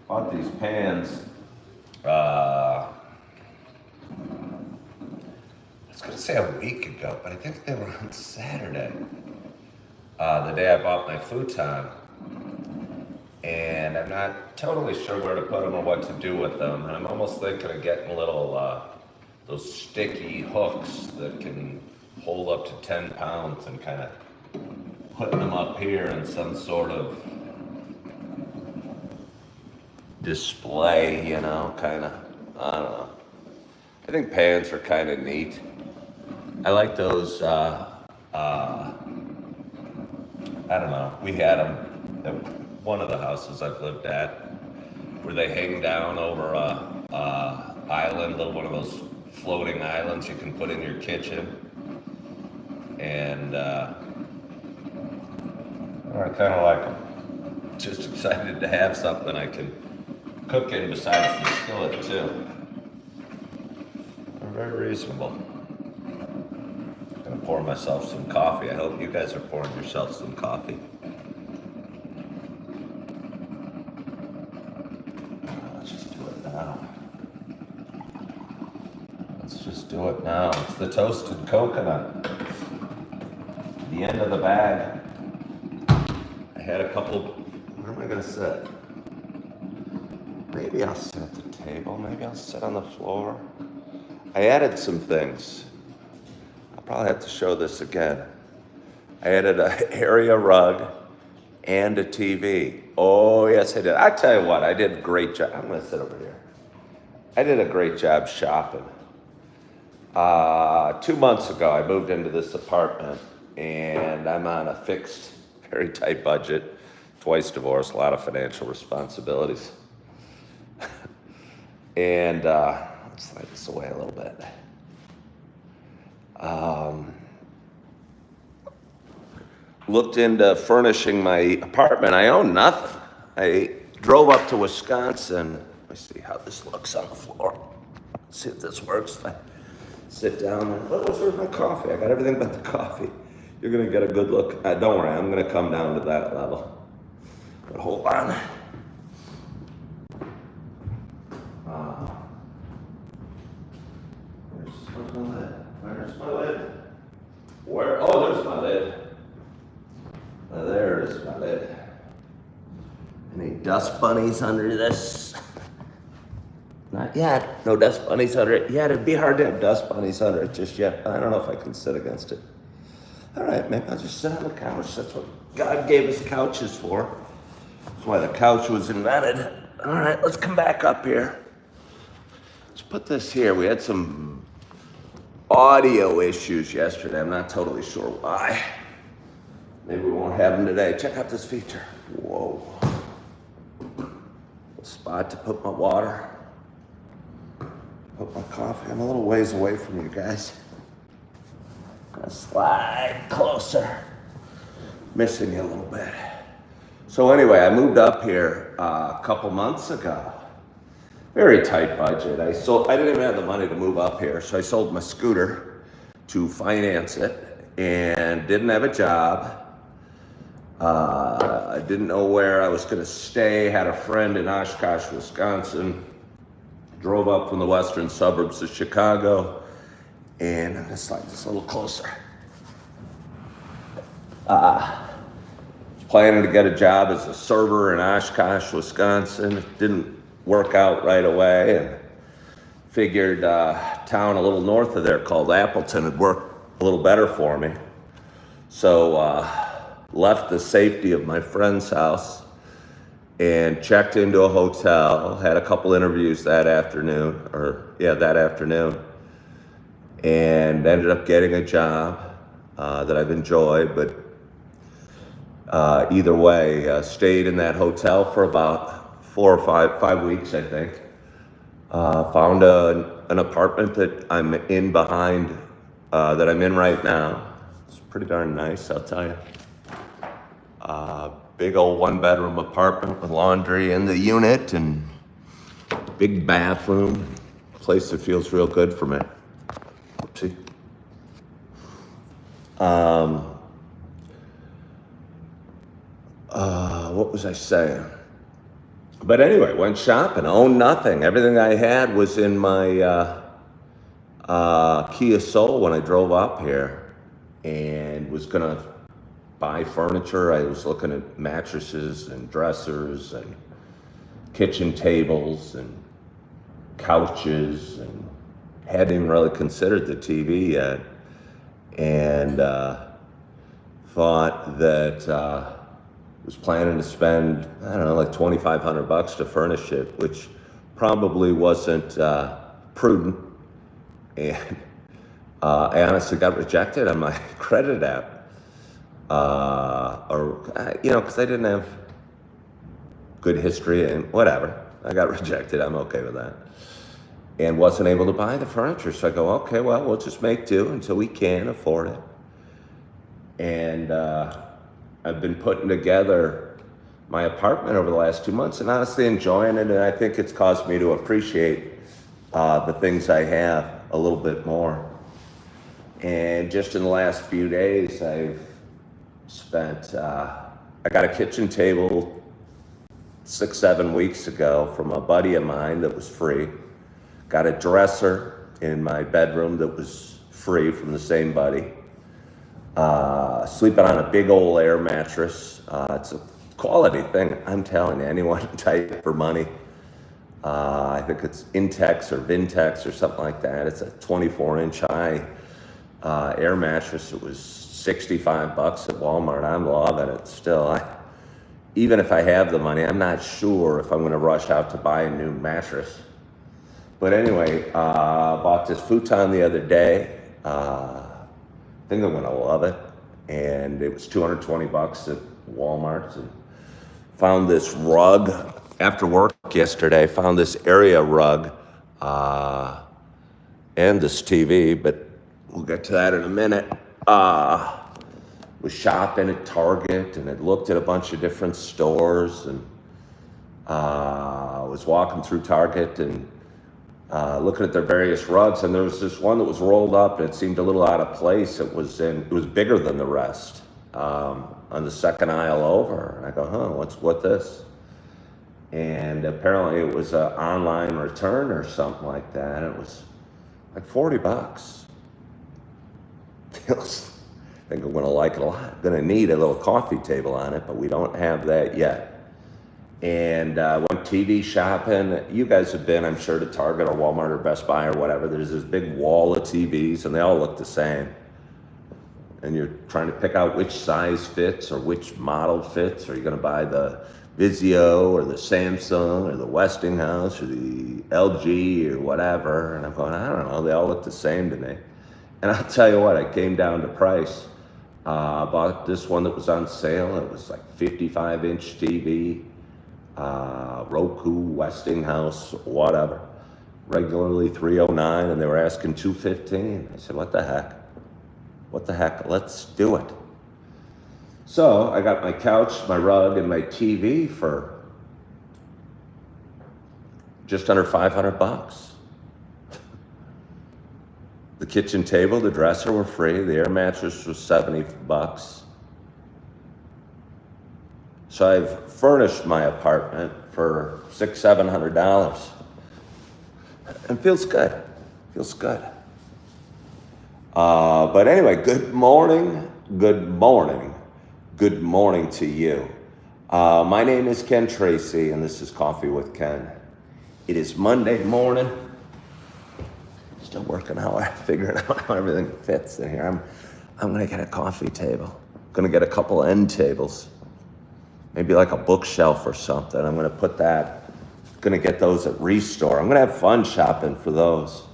Bought these pans. I was gonna say a week ago, but I think they were on Saturday. The day I bought my futon. And I'm not totally sure where to put them or what to do with them. And I'm almost thinking of getting little, those sticky hooks that can hold up to 10 pounds and kind of putting them up here in some sort of display, you know, kind of, I don't know. I think pans are kind of neat. I like those, I don't know, we had them at one of the houses I've lived at, where they hang down over a island, little one of those floating islands you can put in your kitchen. And I kind of like them. Just excited to have something I can cook in besides the skillet too. They're very reasonable. I'm gonna pour myself some coffee. I hope you guys are pouring yourself some coffee. Do it now. It's the toasted coconut. The end of the bag. I had a couple. Where am I going to sit? Maybe I'll sit at the table. Maybe I'll sit on the floor. I added some things. I'll probably have to show this again. I added an area rug and a TV. Oh, yes, I did. I tell you what, I did a great job. I'm going to sit over here. I did a great job shopping. 2 months ago, I moved into this apartment, and I'm on a fixed, very tight budget. Twice divorced, a lot of financial responsibilities. And let's slide this away a little bit. Looked into furnishing my apartment. I own nothing. I drove up to Wisconsin. Let me see how this looks on the floor. Let's see if this works. Sit down and, where's my coffee? I got everything but the coffee. You're gonna get a good look. Don't worry, I'm gonna come down to that level. But hold on. Where's my lid? Where's my lid? Where? Oh, there's my lid. There's my lid. Any dust bunnies under this? Not yet. No dust bunnies under it yet. It'd be hard to have dust bunnies under it just yet. I don't know if I can sit against it. All right, maybe I'll just sit on the couch. That's what God gave us couches for. That's why the couch was invented. All right, let's come back up here. Let's put this here. We had some audio issues yesterday. I'm not totally sure why. Maybe we won't have them today. Check out this feature. Whoa. A spot to put my water. Put my coffee. I'm a little ways away from you guys. Gonna slide closer. Missing you a little bit. So anyway, I moved up here a couple months ago. Very tight budget. I didn't even have the money to move up here, so I sold my scooter to finance it and didn't have a job. I didn't know where I was gonna stay. Had a friend in Oshkosh, Wisconsin. Drove up from the western suburbs of Chicago, and I'm gonna slide this a little closer. Planning to get a job as a server in Oshkosh, Wisconsin. It didn't work out right away, and figured town a little north of there called Appleton would work a little better for me. So left the safety of my friend's house and checked into a hotel, had a couple interviews that afternoon, and ended up getting a job that I've enjoyed, but either way, stayed in that hotel for about 4 or 5 weeks, I think. Found an apartment that I'm in behind, that I'm in right now. It's pretty darn nice, I'll tell you. Big old 1-bedroom apartment with laundry in the unit and big bathroom, place that feels real good for me. Oopsie. What was I saying? But anyway, went shopping, owned nothing. Everything I had was in my Kia Soul when I drove up here, and was gonna buy furniture. I was looking at mattresses and dressers and kitchen tables and couches, and hadn't even really considered the TV yet, and thought that was planning to spend, I don't know, like $2,500 to furnish it, which probably wasn't prudent. And I honestly got rejected on my credit app, because I didn't have good history and whatever. I got rejected. I'm okay with that. And wasn't able to buy the furniture. So I go, okay, well, we'll just make do until we can afford it. And I've been putting together my apartment over the last 2 months, and honestly enjoying it. And I think it's caused me to appreciate the things I have a little bit more. And just in the last few days, I've spent, I got a kitchen table 6-7 weeks ago from a buddy of mine that was free. Got a dresser in my bedroom that was free from the same buddy. Sleeping on a big old air mattress. It's a quality thing, I'm telling you. Anyone type for money. I think it's Intex or Vintex or something like that. It's a 24-inch high air mattress. It was $65 at Walmart. I'm loving it still. Even if I have the money, I'm not sure if I'm going to rush out to buy a new mattress. But anyway, bought this futon the other day. I think I'm going to love it. And it was $220 at Walmart. And found this rug after work yesterday. Found this area rug and this TV, but we'll get to that in a minute. Was shopping at Target and had looked at a bunch of different stores, and was walking through Target and looking at their various rugs, and there was this one that was rolled up and it seemed a little out of place. It was bigger than the rest on the second aisle over. And I go, what this? And apparently it was an online return or something like that. It was like $40. I think I'm gonna like it a lot. I'm gonna need a little coffee table on it, but we don't have that yet. And went TV shopping. You guys have been, I'm sure, to Target or Walmart or Best Buy or whatever. There's this big wall of TVs and they all look the same. And you're trying to pick out which size fits or which model fits. Are you gonna buy the Vizio or the Samsung or the Westinghouse or the LG or whatever? And I'm going, I don't know, they all look the same to me. And I'll tell you what, I came down to price. Bought this one that was on sale. It was like 55-inch TV, Roku, Westinghouse, whatever. Regularly $309, and they were asking $215. I said, what the heck? What the heck? Let's do it. So I got my couch, my rug, and my TV for just under $500. The kitchen table, the dresser were free. The air mattress was $70. So I've furnished my apartment for $600-700. And feels good. Feels good. But anyway, good morning. Good morning. Good morning to you. My name is Ken Tracy, and this is Coffee with Ken. It is Monday morning. Still working out, figuring out how everything fits in here. I'm gonna get a coffee table. I'm gonna get a couple end tables, maybe like a bookshelf or something. I'm gonna put that. Gonna get those at Restore. I'm gonna have fun shopping for those.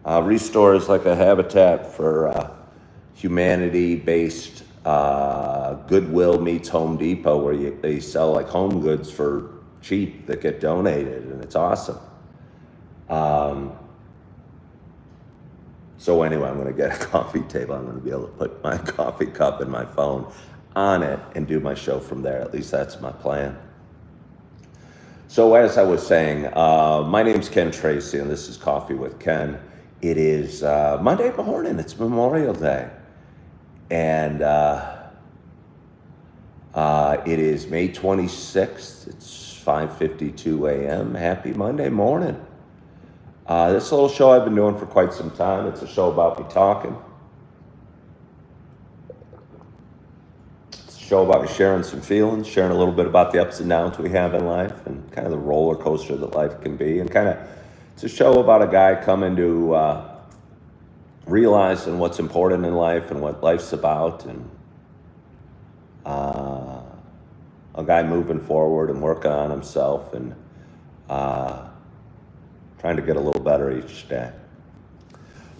Restore is like a habitat for humanity-based Goodwill meets Home Depot, where they sell like home goods for cheap that get donated, and it's awesome. So anyway, I'm going to get a coffee table. I'm going to be able to put my coffee cup and my phone on it and do my show from there. At least that's my plan. So as I was saying, my name's Ken Tracy, and this is Coffee with Ken. It is Monday morning. It's Memorial Day, and it is May 26th. It's 5:52 a.m. Happy Monday morning. This little show I've been doing for quite some time. It's a show about me talking. It's a show about me sharing some feelings, sharing a little bit about the ups and downs we have in life and kind of the roller coaster that life can be. And it's a show about a guy coming to realizing what's important in life and what life's about, and a guy moving forward and working on himself and trying to get a little better each day.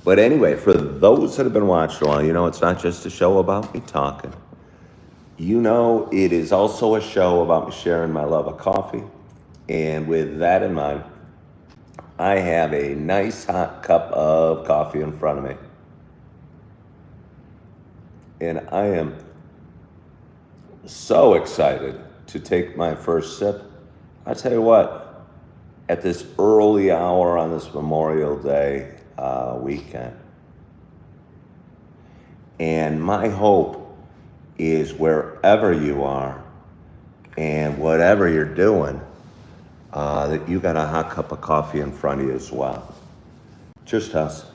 But anyway, for those that have been watching a while, you know it's not just a show about me talking. You know it is also a show about me sharing my love of coffee. And with that in mind, I have a nice hot cup of coffee in front of me. And I am so excited to take my first sip. I tell you what, at this early hour on this Memorial Day weekend. And my hope is wherever you are and whatever you're doing, that you got a hot cup of coffee in front of you as well. Just us.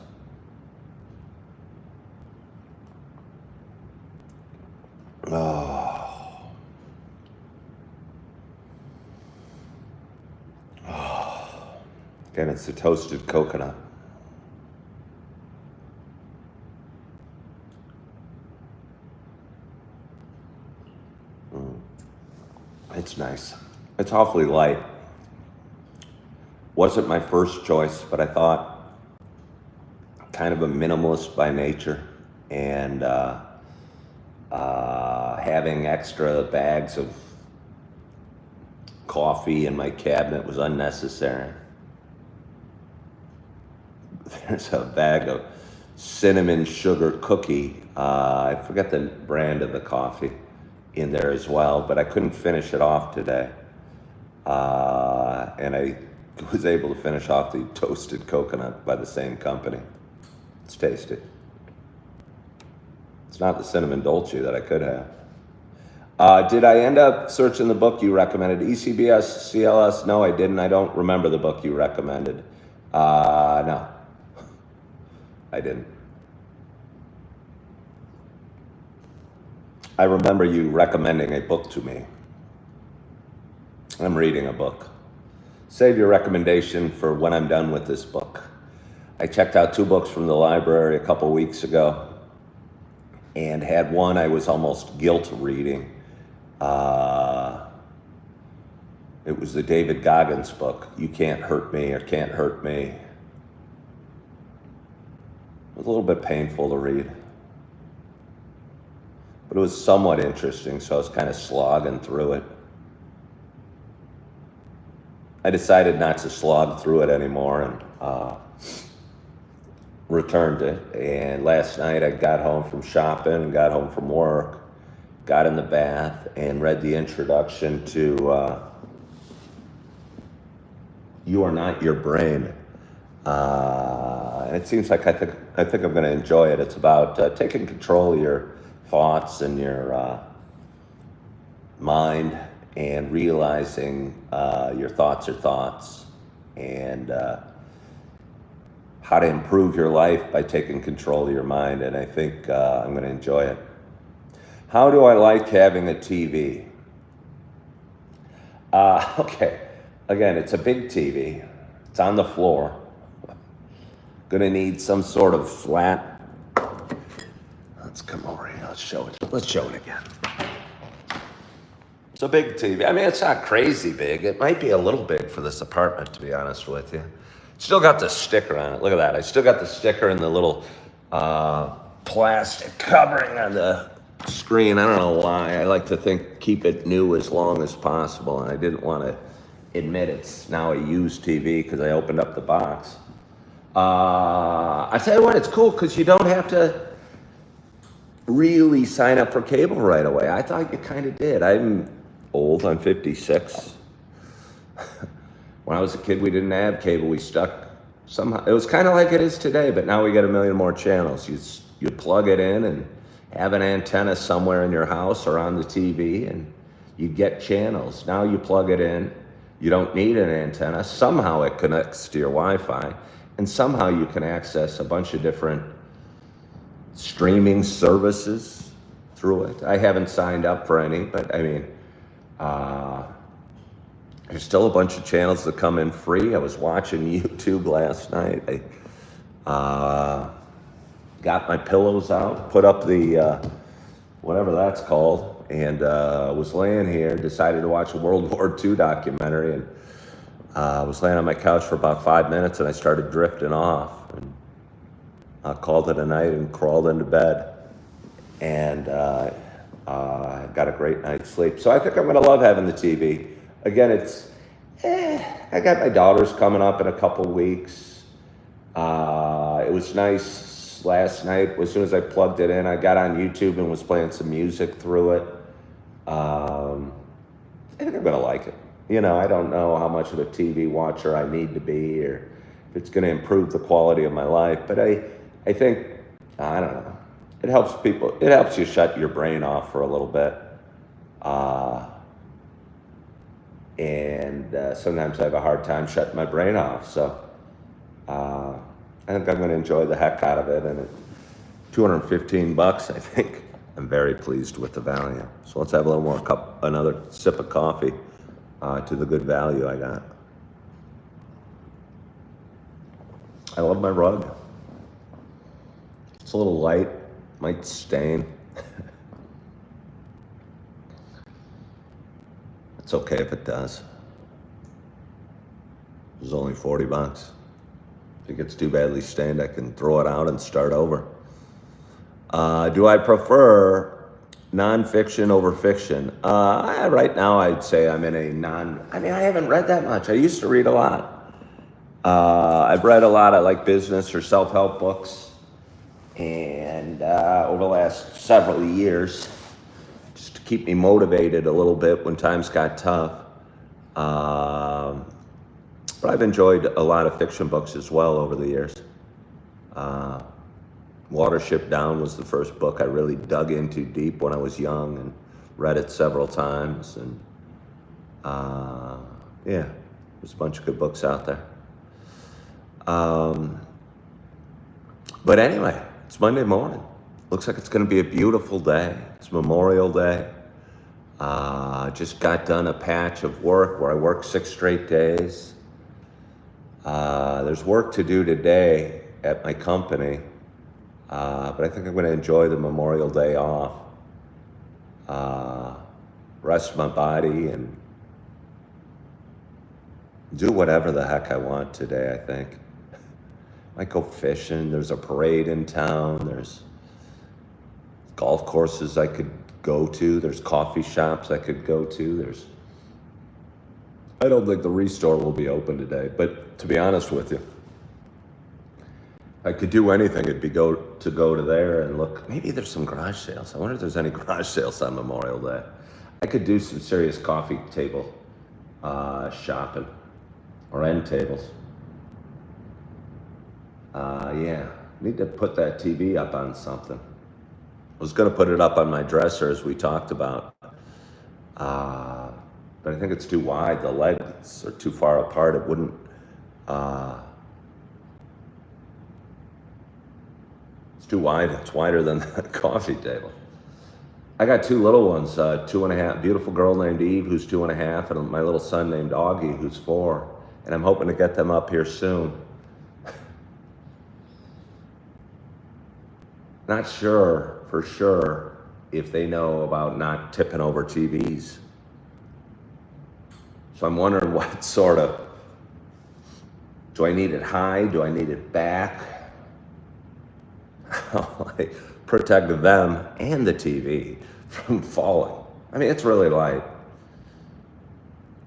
Oh. Again, it's the toasted coconut. It's nice. It's awfully light. Wasn't my first choice, but I thought kind of a minimalist by nature, and having extra bags of coffee in my cabinet was unnecessary. There's a bag of cinnamon sugar cookie. I forget the brand of the coffee in there as well, but I couldn't finish it off today. And I was able to finish off the toasted coconut by the same company. It's tasty. It's not the cinnamon dolce that I could have. Did I end up searching the book you recommended? ECBS, CLS? No, I didn't. I don't remember the book you recommended. No, I didn't. I remember you recommending a book to me. I'm reading a book. Save your recommendation for when I'm done with this book. I checked out 2 books from the library a couple weeks ago and had one I was almost guilt reading. It was the David Goggins book, You Can't Hurt Me or Can't Hurt Me. It was a little bit painful to read, but it was somewhat interesting, so I was kind of slogging through it. I decided not to slog through it anymore and returned it. And last night I got home from shopping and got home from work, got in the bath and read the introduction to You Are Not Your Brain. And it seems like I think I'm going to enjoy it. It's about taking control of your thoughts and your mind, and realizing your thoughts are thoughts, and how to improve your life by taking control of your mind. And I think I'm going to enjoy it. How do I like having a TV? Okay, again, it's a big TV. It's on the floor. Gonna need some sort of flat. Let's come over here. Let's show it again. It's a big TV. I mean, it's not crazy big. It might be a little big for this apartment, to be honest with you. Still got the sticker on it. Look at that. I still got the sticker and the little plastic covering on the screen. I don't know why. I like to keep it new as long as possible, and I didn't want to admit it's now a used TV because I opened up the box. I tell you what, it's cool because you don't have to really sign up for cable right away. I thought you kind of did. I'm old. I'm 56. When I was a kid, we didn't have cable. We stuck somehow. It was kind of like it is today, but now we got a million more channels. You plug it in and have an antenna somewhere in your house or on the TV, and you get channels. Now you plug it in. You don't need an antenna. Somehow it connects to your Wi-Fi, and somehow you can access a bunch of different streaming services through it. I haven't signed up for any, but I mean, there's still a bunch of channels that come in free. I was watching YouTube last night. I got my pillows out, put up the, whatever that's called, and was laying here, decided to watch a World War II documentary, and was laying on my couch for about 5 minutes, and I started drifting off, and I called it a night and crawled into bed, and got a great night's sleep. So I think I'm gonna love having the TV. Again, I got my daughters coming up in a couple weeks. It was nice last night. As soon as I plugged it in, I got on YouTube and was playing some music through it. I think I'm gonna like it. You know, I don't know how much of a TV watcher I need to be, or if it's gonna improve the quality of my life, but I think, I don't know. It helps people, it helps you shut your brain off for a little bit. And sometimes I have a hard time shutting my brain off. So I think I'm going to enjoy the heck out of it. And at $215, I think I'm very pleased with the value. So let's have a little more another sip of coffee to the good value I got. I love my rug. It's a little light, might stain. It's okay if it does. It was only $40. If it gets too badly stained, I can throw it out and start over. Do I prefer nonfiction over fiction? Right now, I'd say I'm in a I haven't read that much. I used to read a lot. I've read a lot of like business or self-help books. And over the last several years, just to keep me motivated a little bit when times got tough. But I've enjoyed a lot of fiction books as well over the years. Watership Down was the first book I really dug into deep when I was young and read it several times. And yeah, there's a bunch of good books out there. But anyway, it's Monday morning. Looks like it's going to be a beautiful day. It's Memorial Day. Just got done a patch of work where I worked 6 straight days. There's work to do today at my company, but I think I'm going to enjoy the Memorial Day off, rest my body, and do whatever the heck I want today, I think. Might go fishing. There's a parade in town. There's golf courses I could go to. There's coffee shops I could go to. I don't think the Restore will be open today, but to be honest with you, if I could do anything, it'd be go to there and look. Maybe there's some garage sales. I wonder if there's any garage sales on Memorial Day. I could do some serious coffee table shopping, or end tables. Yeah, need to put that TV up on something. I was gonna put it up on my dresser as we talked about, but I think it's too wide. The legs are too far apart. It wouldn't, it's too wide. It's wider than the coffee table. I got 2 little ones, 2.5, beautiful girl named Eve, who's 2.5, and my little son named Augie, who's 4, and I'm hoping to get them up here soon. Not sure for sure if they know about not tipping over TVs. So I'm wondering what sort of, do I need it high? Do I need it back? Like, protect them and the TV from falling. I mean, it's really light.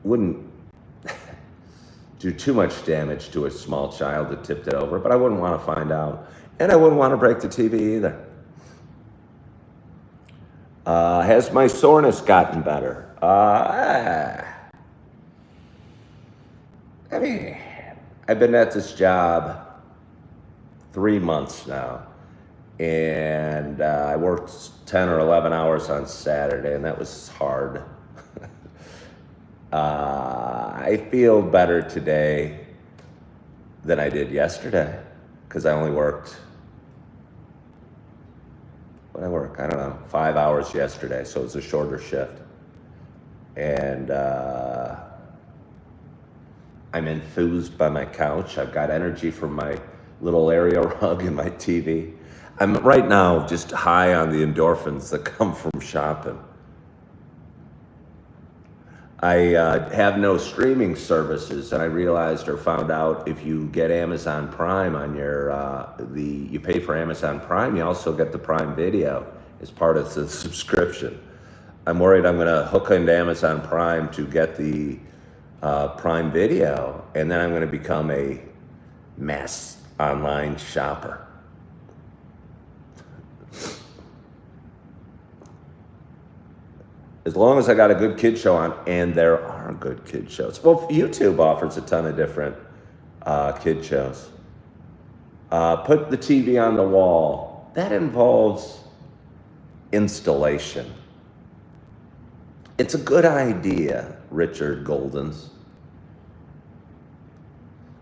Wouldn't do too much damage to a small child that tipped it over, but I wouldn't want to find out. And I wouldn't want to break the TV either. Has my soreness gotten better? I mean, I've been at this job 3 months now, and I worked 10 or 11 hours on Saturday, and that was hard. I feel better today than I did yesterday because I only worked, what I work, I don't know, 5 hours yesterday, so it was a shorter shift. And I'm enthused by my couch. I've got energy from my little area rug and my TV. I'm right now just high on the endorphins that come from shopping. I have no streaming services, and I realized or found out if you get Amazon Prime on your, you pay for Amazon Prime, you also get the Prime Video as part of the subscription. I'm worried I'm gonna hook into Amazon Prime to get the Prime Video, and then I'm gonna become a mass online shopper. As long as I got a good kid show on, and there are good kid shows. Well, YouTube offers a ton of different kid shows. Put the TV on the wall. That involves installation. It's a good idea, Richard Goldens.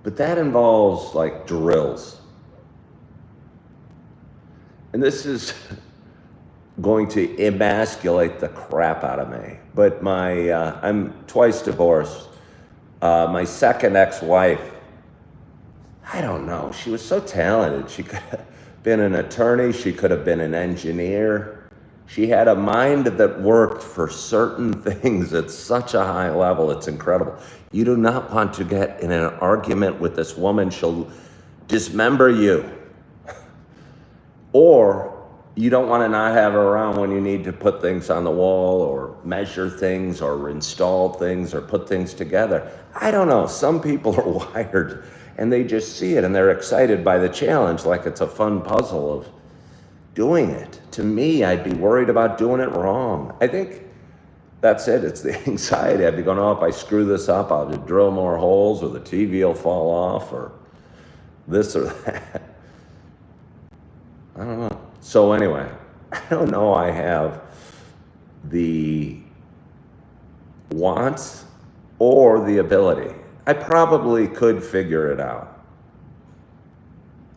But that involves like drills. And this is going to emasculate the crap out of me. But I'm twice divorced. My second ex-wife, I don't know, she was so talented. She could have been an attorney, she could have been an engineer. She had a mind that worked for certain things at such a high level, it's incredible. You do not want to get in an argument with this woman, she'll dismember you. Or you don't want to not have her around when you need to put things on the wall or measure things or install things or put things together. I don't know. Some people are wired and they just see it and they're excited by the challenge like it's a fun puzzle of doing it. To me, I'd be worried about doing it wrong. I think that's it. It's the anxiety. I'd be going, oh, if I screw this up, I'll just drill more holes or the TV will fall off or this or that. I don't know. So anyway, I don't know I have the wants or the ability. I probably could figure it out.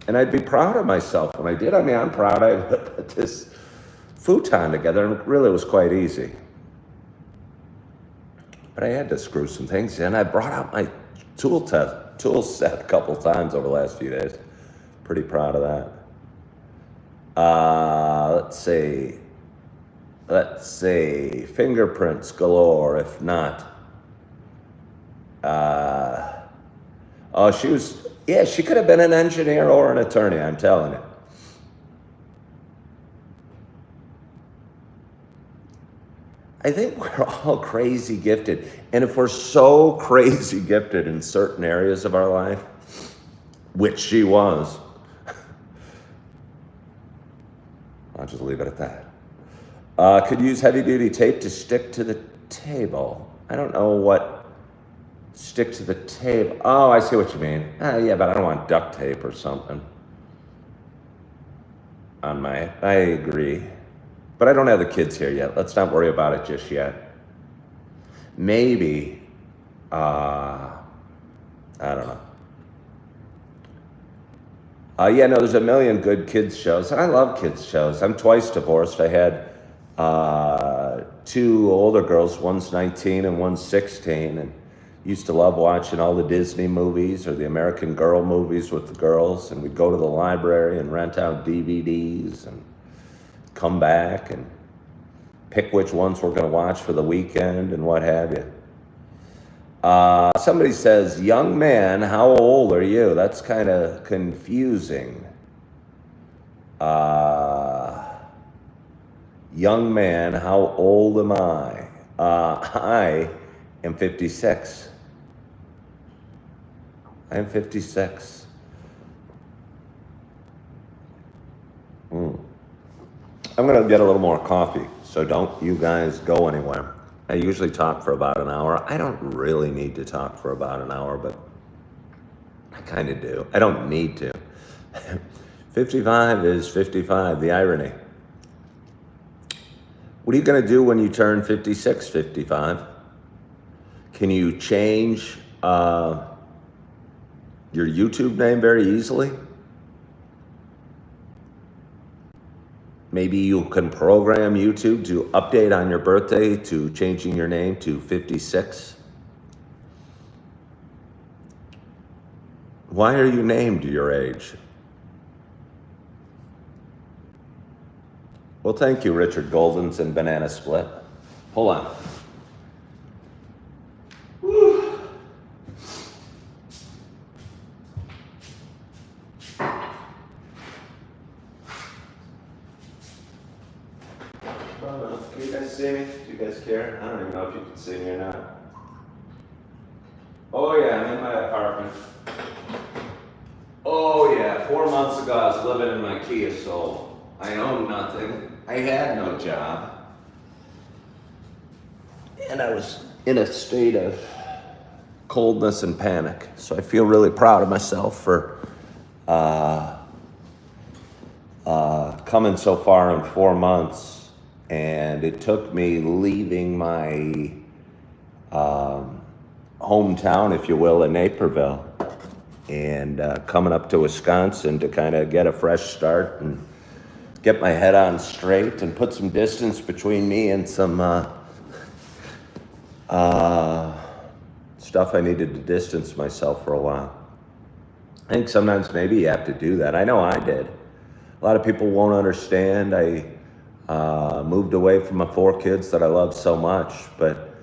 And I'd be proud of myself when I did. I mean, I'm proud I put this futon together, and it really was quite easy. But I had to screw some things in. I brought out my tool set a couple times over the last few days. Pretty proud of that. Let's see, fingerprints galore, if not. She could have been an engineer or an attorney, I'm telling you. I think we're all crazy gifted. And if we're so crazy gifted in certain areas of our life, which she was, I'll just leave it at that. Could use heavy-duty tape to stick to the table. I don't know what stick to the table. Oh, I see what you mean. Yeah, but I don't want duct tape or something on my, I agree. But I don't have the kids here yet. Let's not worry about it just yet. Maybe, I don't know. There's a million good kids shows, and I love kids shows. I'm twice divorced. I had two older girls, one's 19 and one's 16, and used to love watching all the Disney movies or the American Girl movies with the girls, and we'd go to the library and rent out DVDs and come back and pick which ones we're going to watch for the weekend and what have you. Somebody says, young man, how old are you? That's kind of confusing. Young man, how old am I? I am 56. I am 56. I'm going to get a little more coffee, so don't you guys go anywhere. I usually talk for about an hour. I don't really need to talk for about an hour, but I kind of do. I don't need to. 55 is 55, the irony. What are you going to do when you turn 56, 55? Can you change your YouTube name very easily? Maybe you can program YouTube to update on your birthday to changing your name to 56. Why are you named your age? Well, thank you, Richard Goldens and Banana Split. Hold on. Whew. Can you guys see me? Do you guys care? I don't even know if you can see me or not. Oh yeah, I'm in my apartment. Oh yeah, 4 months ago I was living in my Kia Soul. I owned nothing. I had no job. And I was in a state of coldness and panic. So I feel really proud of myself for coming so far in 4 months. And it took me leaving my hometown, if you will, in Naperville, and coming up to Wisconsin to kind of get a fresh start and get my head on straight and put some distance between me and some stuff I needed to distance myself for a while. I think sometimes maybe you have to do that. I know I did. A lot of people won't understand. I moved away from my 4 kids that I love so much, but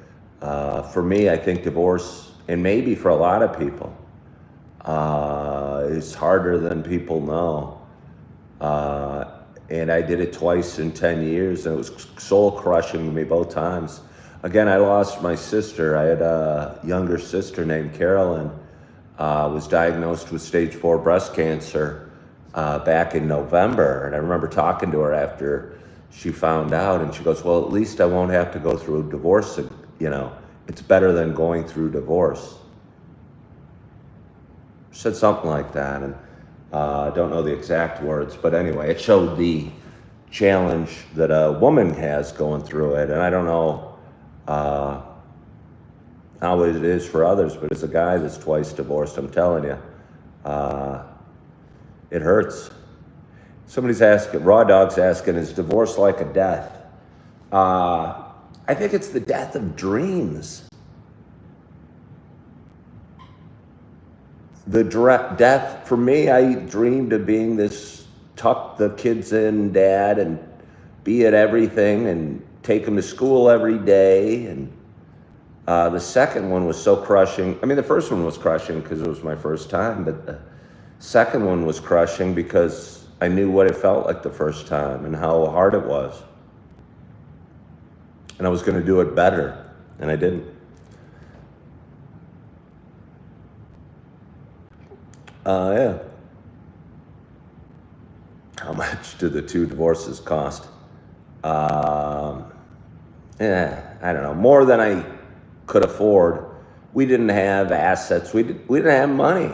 for me, I think divorce, and maybe for a lot of people, is harder than people know. And I did it twice in 10 years, and it was soul-crushing to me both times. Again, I lost my sister. I had a younger sister named Carolyn, was diagnosed with stage 4 breast cancer back in November. And I remember talking to her after she found out, and she goes, well, at least I won't have to go through a divorce. You know, it's better than going through divorce. She said something like that, and I don't know the exact words, but anyway, it showed the challenge that a woman has going through it. And I don't know how it is for others, but as a guy that's twice divorced, I'm telling you, it hurts. Somebody's asking, Raw Dog's asking, is divorce like a death? I think it's the death of dreams. The death, for me, I dreamed of being this tuck the kids in dad and be at everything and take them to school every day. And the second one was so crushing. I mean, the first one was crushing because it was my first time, but the second one was crushing because I knew what it felt like the first time and how hard it was. And I was going to do it better, and I didn't. Yeah. How much do the 2 divorces cost? Yeah, I don't know. More than I could afford. We didn't have assets. We didn't have money.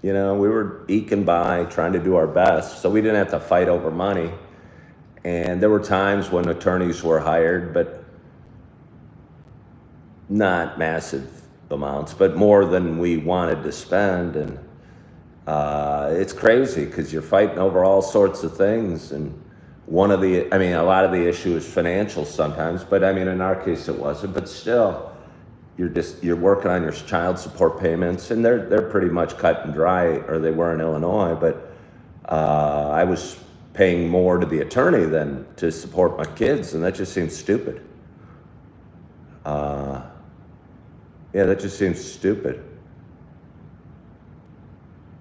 You know, we were eking by, trying to do our best, so we didn't have to fight over money. And there were times when attorneys were hired, but not massive amounts, but more than we wanted to spend. And it's crazy because you're fighting over all sorts of things. And a lot of the issue is financial sometimes, but I mean, in our case it wasn't, but still, you're working on your child support payments, and they're pretty much cut and dry, or they were in Illinois, but I was paying more to the attorney than to support my kids, and that just seems stupid. Yeah, that just seems stupid.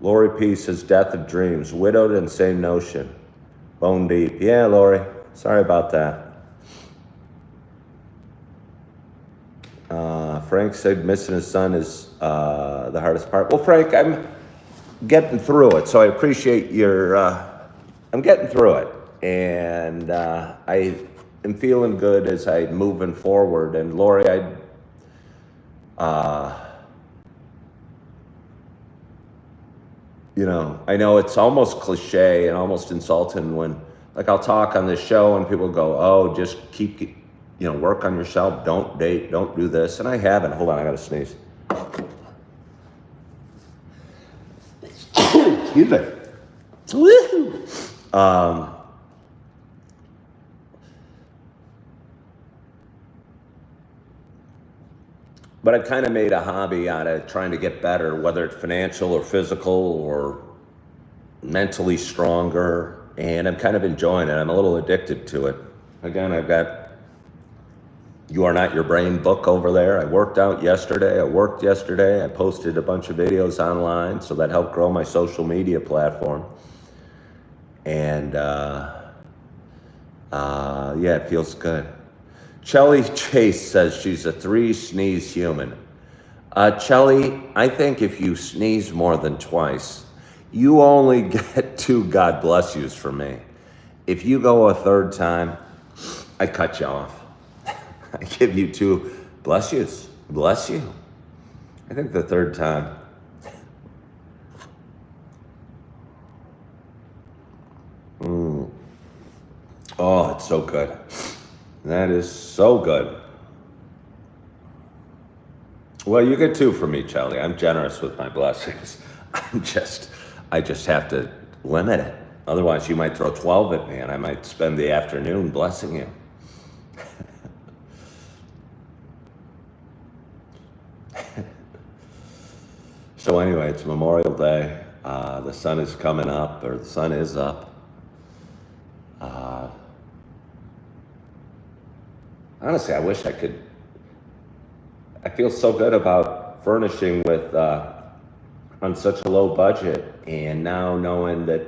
Lori P says, death of dreams, widowed and same notion. Bone deep. Yeah, Lori, sorry about that. Frank said missing his son is the hardest part. Well, Frank, I'm getting through it, so I appreciate your, I'm getting through it. And I am feeling good as I'm moving forward. And Lori, I know it's almost cliche and almost insulting when, like, I'll talk on this show and people go, oh, just keep, work on yourself. Don't date. Don't do this. And I haven't. Hold on. I got to sneeze. Excuse me. Woo-hoo. But I've kind of made a hobby out of trying to get better, whether it's financial or physical or mentally stronger, and I'm kind of enjoying it. I'm a little addicted to it. Again, I've got You Are Not Your Brain book over there. I worked out yesterday. I worked yesterday. I posted a bunch of videos online, so that helped grow my social media platform. And yeah, it feels good. Chelly Chase says she's a 3-sneeze human. Chelly, I think if you sneeze more than twice, you only get 2 God bless yous from me. If you go a 3rd time, I cut you off. I give you 2 bless yous. Bless you. I think the 3rd time. Oh, it's so good. That is so good. Well, you get 2 from me, Charlie. I'm generous with my blessings. I just have to limit it. Otherwise, you might throw 12 at me and I might spend the afternoon blessing you. So anyway, it's Memorial Day. The sun is coming up, or the sun is up. Honestly, I wish I could. I feel so good about furnishing with on such a low budget, and now knowing that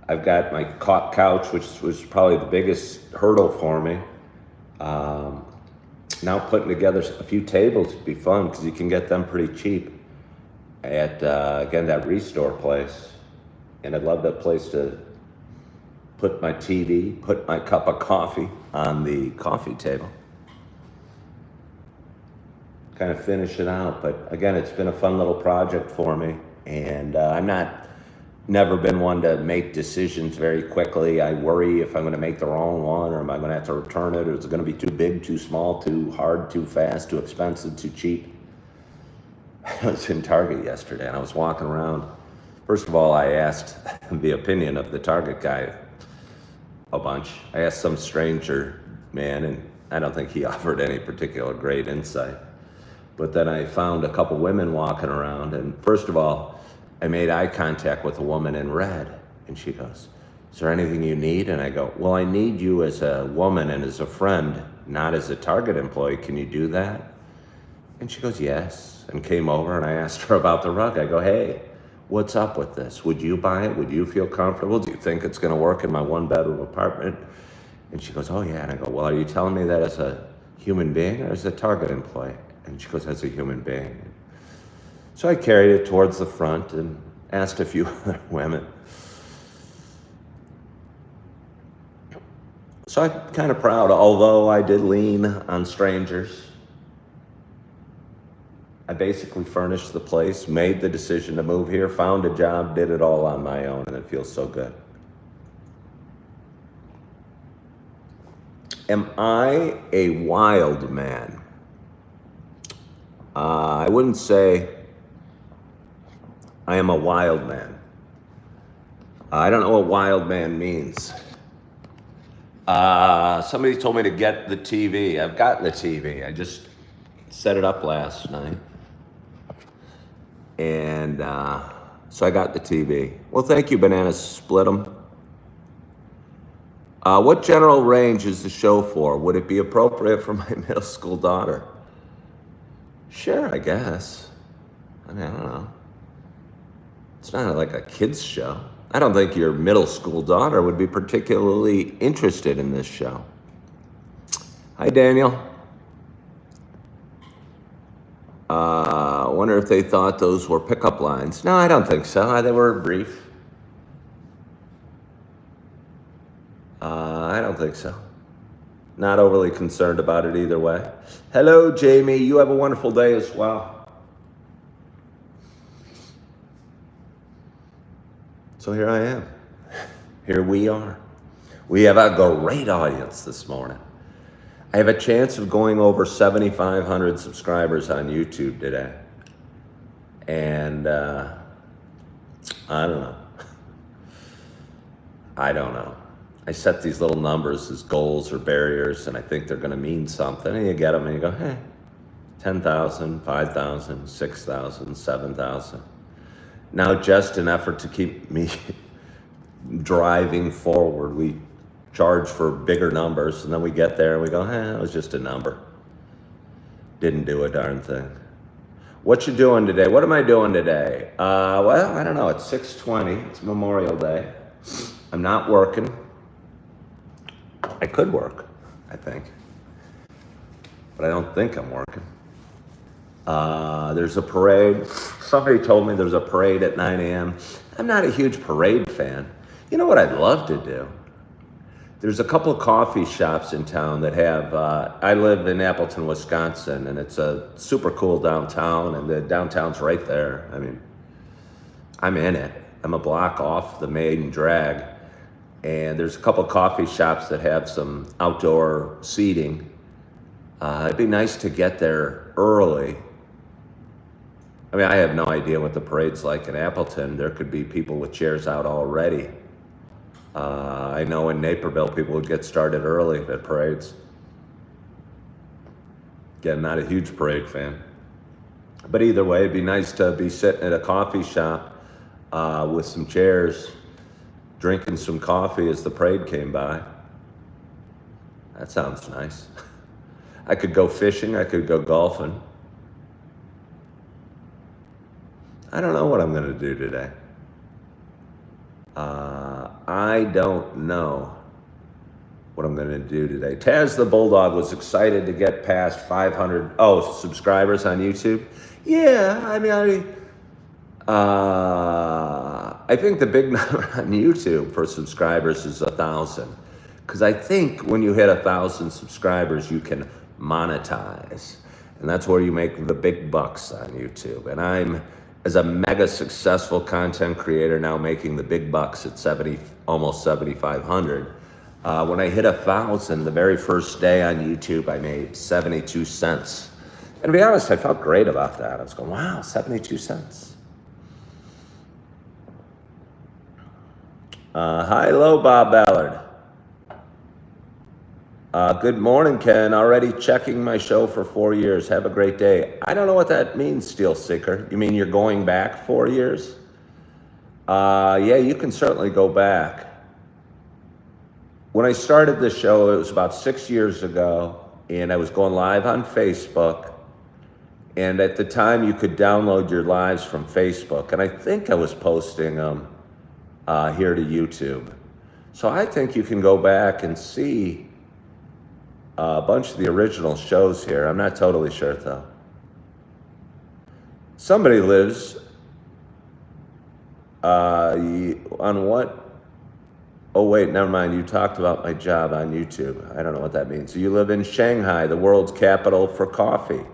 I've got my couch, which was probably the biggest hurdle for me. Now putting together a few tables would be fun because you can get them pretty cheap at again, that Restore place, and I'd love that place to put my TV, put my cup of coffee on the coffee table, kind of finish it out. But again, it's been a fun little project for me, and never been one to make decisions very quickly. I worry if I'm going to make the wrong one, or am I going to have to return it, or is it going to be too big, too small, too hard, too fast, too expensive, too cheap. I was in Target yesterday and I was walking around. First of all, I asked the opinion of the Target guy a bunch. I asked some stranger man, and I don't think he offered any particular great insight. But then I found a couple women walking around, and first of all, I made eye contact with a woman in red, and she goes, "Is there anything you need?" And I go, "Well, I need you as a woman and as a friend, not as a Target employee. Can you do that?" And she goes, "Yes," and came over, and I asked her about the rug. I go, "Hey, what's up with this? Would you buy it? Would you feel comfortable? Do you think it's going to work in my 1-bedroom apartment?" And she goes, "Oh, yeah." And I go, "Well, are you telling me that as a human being or as a Target employee?" And she goes, "As a human being." So I carried it towards the front and asked a few other women. So I'm kind of proud, although I did lean on strangers. I basically furnished the place, made the decision to move here, found a job, did it all on my own, and it feels so good. Am I a wild man? I wouldn't say I am a wild man. I don't know what wild man means. Somebody told me to get the TV. I've gotten the TV. I just set it up last night. And so I got the TV. Well, thank you, Bananas Split 'em. What general range is the show for? Would it be appropriate for my middle school daughter? Sure, I guess. I mean, I don't know. It's not like a kid's show. I don't think your middle school daughter would be particularly interested in this show. Hi, Daniel. I wonder if they thought those were pickup lines. No, I don't think so. They were brief. I don't think so. Not overly concerned about it either way. Hello, Jamie. You have a wonderful day as well. So here I am. Here we are. We have a great audience this morning. I have a chance of going over 7,500 subscribers on YouTube today. And I don't know. I don't know. I set these little numbers as goals or barriers, and I think they're going to mean something. And you get them and you go, hey, 10,000, 5,000, 6,000, 7,000. Now, just an effort to keep me driving forward, we charge for bigger numbers, and then we get there and we go, it was just a number. Didn't do a darn thing. What you doing today? What am I doing today? Well, I don't know. It's 6:20. It's Memorial Day. I'm not working. I could work, I think. But I don't think I'm working. There's a parade. Somebody told me there's a parade at 9 a.m. I'm not a huge parade fan. You know what I'd love to do? There's a couple of coffee shops in town that have, I live in Appleton, Wisconsin, and it's a super cool downtown, and the downtown's right there. I mean, I'm in it. I'm a block off the main drag, and there's a couple of coffee shops that have some outdoor seating. It'd be nice to get there early. I mean, I have no idea what the parade's like in Appleton. There could be people with chairs out already. I know in Naperville, people would get started early at parades. Again, not a huge parade fan. But either way, it'd be nice to be sitting at a coffee shop with some chairs, drinking some coffee as the parade came by. That sounds nice. I could go fishing, I could go golfing. I don't know what I'm gonna do today. I don't know what I'm gonna do today. Taz the Bulldog was excited to get past 500 subscribers on YouTube. Yeah, I mean, I think the big number on YouTube for subscribers is 1,000. Because I think when you hit 1,000 subscribers, you can monetize. And that's where you make the big bucks on YouTube. And I'm, as a mega successful content creator, now making the big bucks at almost 7,500. When I hit 1,000, the very first day on YouTube, I made 72 cents. And to be honest, I felt great about that. I was going, wow, 72 cents. Hi, hello, Bob Ballard. Good morning, Ken. Already checking my show for 4 years. Have a great day. I don't know what that means, Steel Seeker. You mean you're going back 4 years? Yeah, you can certainly go back. When I started this show, it was about 6 years ago, and I was going live on Facebook. And at the time, you could download your lives from Facebook. And I think I was posting them here to YouTube. So I think you can go back and see a bunch of the original shows here. I'm not totally sure though. Somebody lives on what? Oh wait, never mind. You talked about my job on YouTube. I don't know what that means. So you live in Shanghai, the world's capital for coffee.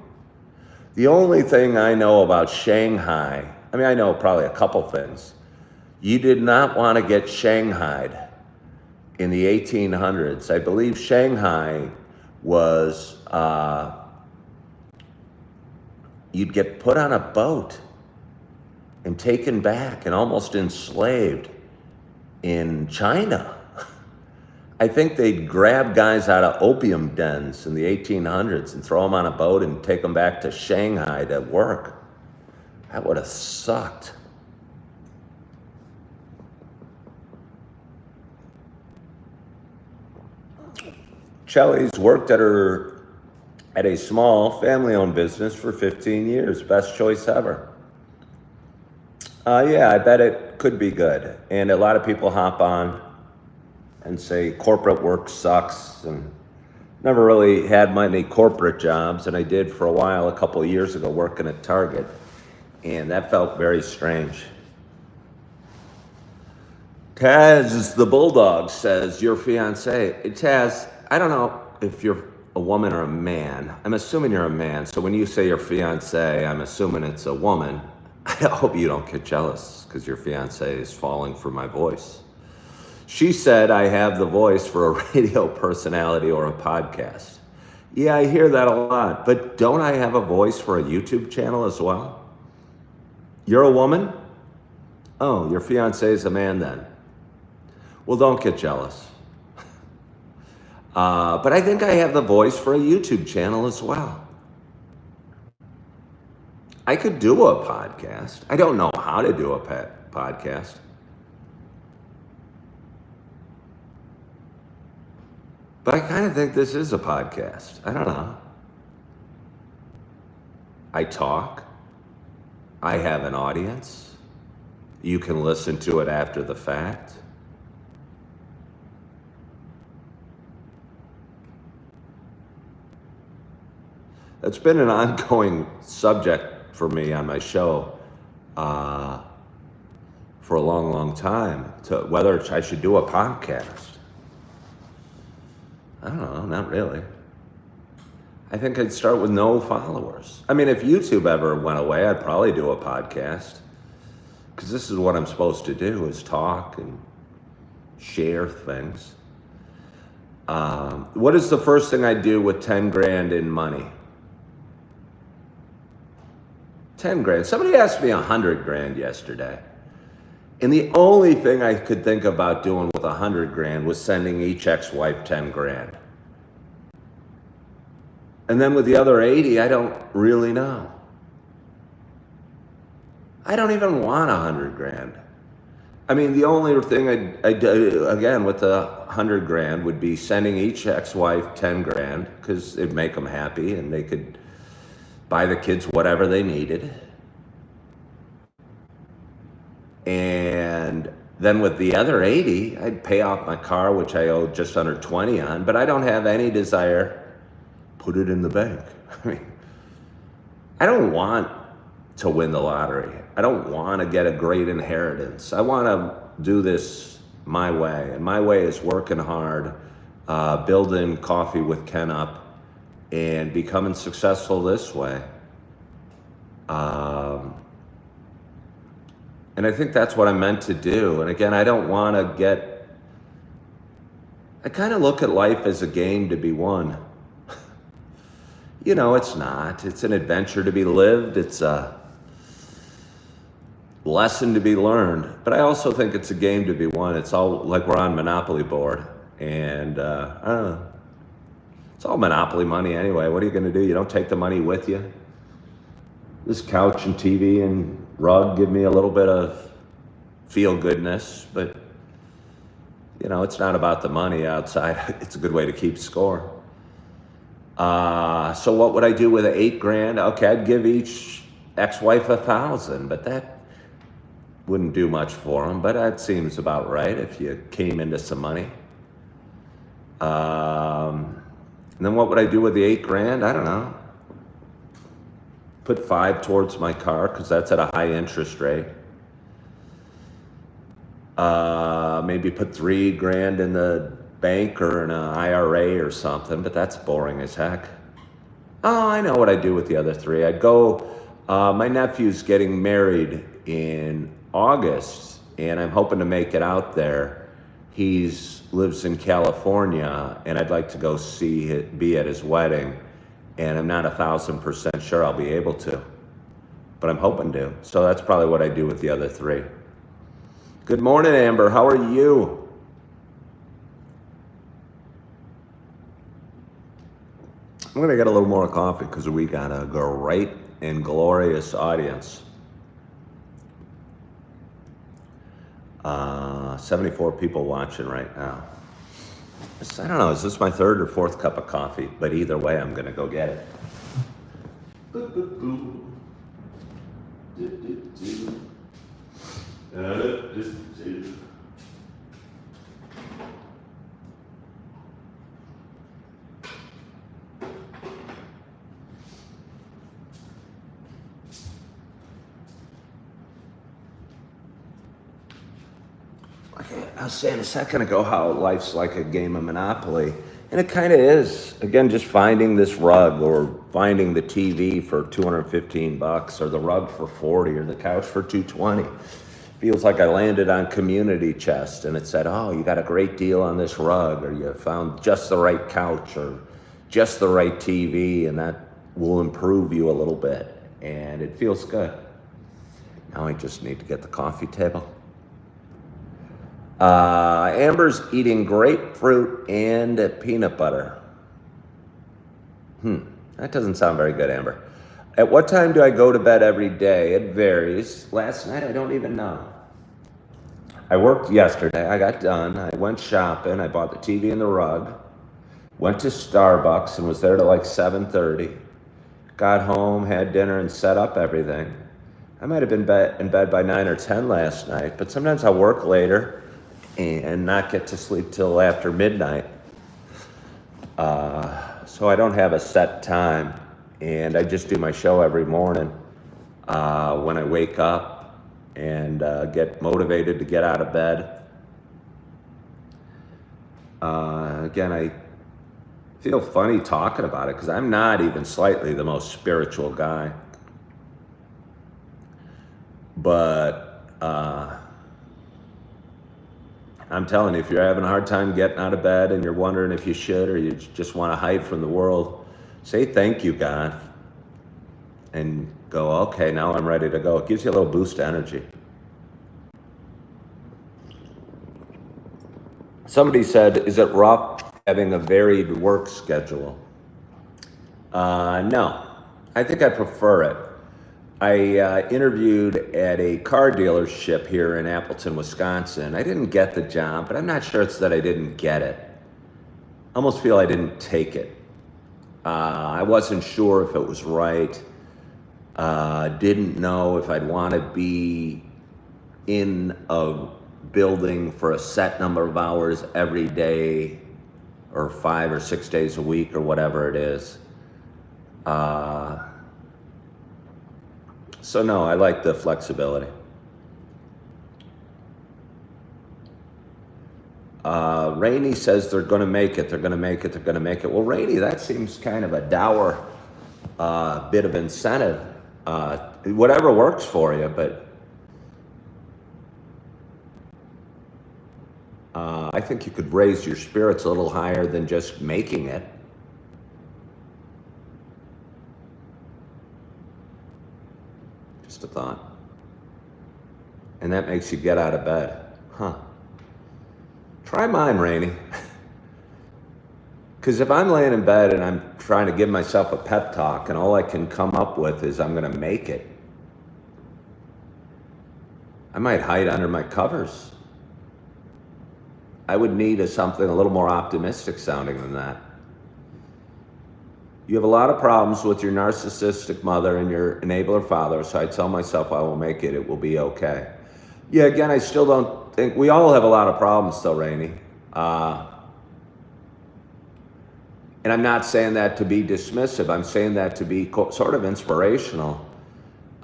The only thing I know about Shanghai, I mean, I know probably a couple things. You did not want to get shanghaied in the 1800s. I believe Shanghai was, you'd get put on a boat and taken back and almost enslaved in China. I think they'd grab guys out of opium dens in the 1800s and throw them on a boat and take them back to Shanghai to work. That would have sucked. Shelley's worked at a small family-owned business for 15 years. Best choice ever. Yeah, I bet it could be good. And a lot of people hop on and say corporate work sucks, and never really had many corporate jobs, and I did for a while a couple of years ago working at Target, and that felt very strange. Taz the Bulldog says, your fiance. Taz, I don't know if you're a woman or a man. I'm assuming you're a man. So when you say your fiance, I'm assuming it's a woman. I hope you don't get jealous because your fiance is falling for my voice. She said I have the voice for a radio personality or a podcast. Yeah, I hear that a lot, but don't I have a voice for a YouTube channel as well? You're a woman? Oh, your fiance is a man then. Well, don't get jealous. But I think I have the voice for a YouTube channel as well. I could do a podcast. I don't know how to do a podcast. But I kind of think this is a podcast. I don't know. I talk. I have an audience. You can listen to it after the fact. It's been an ongoing subject for me on my show for a long, long time, to whether I should do a podcast. I don't know, not really. I think I'd start with no followers. I mean, if YouTube ever went away, I'd probably do a podcast, because this is what I'm supposed to do, is talk and share things. What is the first thing I do with 10 grand in money? 10 grand. Somebody asked me 100 grand yesterday. And the only thing I could think about doing with 100 grand was sending each ex-wife 10 grand. And then with the other 80, I don't really know. I don't even want 100 grand. I mean, the only thing I'd do, again, with the 100 grand would be sending each ex-wife 10 grand, because it'd make them happy and they could buy the kids whatever they needed. And then with the other 80, I'd pay off my car, which I owe just under 20 on, but I don't have any desire, put it in the bank. I mean, I don't want to win the lottery. I don't want to get a great inheritance. I want to do this my way, and my way is working hard, building Coffee with Ken up, and becoming successful this way. And I think that's what I'm meant to do. And again, I don't want to get, I kind of look at life as a game to be won. You know, it's not. It's an adventure to be lived. It's a lesson to be learned. But I also think it's a game to be won. It's all like we're on Monopoly board. And I don't know. It's all Monopoly money anyway. What are you going to do? You don't take the money with you. This couch and TV and rug give me a little bit of feel-goodness, but you know, it's not about the money outside. It's a good way to keep score. So what would I do with 8 grand? Okay, I'd give each ex-wife 1,000, but that wouldn't do much for them, but that seems about right if you came into some money. And then what would I do with the 8 grand? I don't know. Put 5 towards my car, because that's at a high interest rate. Maybe put 3 grand in the bank or in an IRA or something, but that's boring as heck. Oh, I know what I'd do with the other 3. I'd go, my nephew's getting married in August, and I'm hoping to make it out there. He lives in California, and I'd like to go be at his wedding. And I'm not 1,000% sure I'll be able to, but I'm hoping to. So that's probably what I do with the other 3. Good morning, Amber. How are you? I'm gonna get a little more coffee because we got a great and glorious audience. 74 people watching right now. I don't know, is this my 3rd or 4th cup of coffee? But either way, I'm gonna go get it. I was saying a second ago how life's like a game of Monopoly. And it kind of is. Again, just finding this rug or finding the TV for 215 bucks or the rug for 40 or the couch for 220. Feels like I landed on Community Chest and it said, oh, you got a great deal on this rug, or you found just the right couch or just the right TV, and that will improve you a little bit. And it feels good. Now I just need to get the coffee table. Amber's eating grapefruit and peanut butter. That doesn't sound very good, Amber. At what time do I go to bed every day? It varies. Last night, I don't even know. I worked yesterday. I got done. I went shopping. I bought the TV and the rug. Went to Starbucks and was there till like 7:30. Got home, had dinner, and set up everything. I might have been in bed by 9 or 10 last night, but sometimes I work later and not get to sleep till after midnight. So I don't have a set time, and I just do my show every morning when I wake up and get motivated to get out of bed. Again, I feel funny talking about it because I'm not even slightly the most spiritual guy. But I'm telling you, if you're having a hard time getting out of bed and you're wondering if you should, or you just want to hide from the world, say thank you, God, and go, okay, now I'm ready to go. It gives you a little boost of energy. Somebody said, is it rough having a varied work schedule? No, I think I prefer it. I interviewed at a car dealership here in Appleton, Wisconsin. I didn't get the job, but I'm not sure it's that I didn't get it. I almost feel I didn't take it. I wasn't sure if it was right. Didn't know if I'd want to be in a building for a set number of hours every day, or 5 or 6 days a week, or whatever it is. So no, I like the flexibility. Rainey says they're going to make it, they're going to make it, they're going to make it. Well, Rainey, that seems kind of a dour bit of incentive. Whatever works for you, but I think you could raise your spirits a little higher than just making it. Just a thought. And that makes you get out of bed. Huh. Try mine, Rainey. Because if I'm laying in bed and I'm trying to give myself a pep talk and all I can come up with is I'm going to make it, I might hide under my covers. I would need something a little more optimistic sounding than that. You have a lot of problems with your narcissistic mother and your enabler father, so I tell myself I will make it, it will be okay. Yeah, again, I still don't think, we all have a lot of problems still, Rainey. And I'm not saying that to be dismissive, I'm saying that to be sort of inspirational.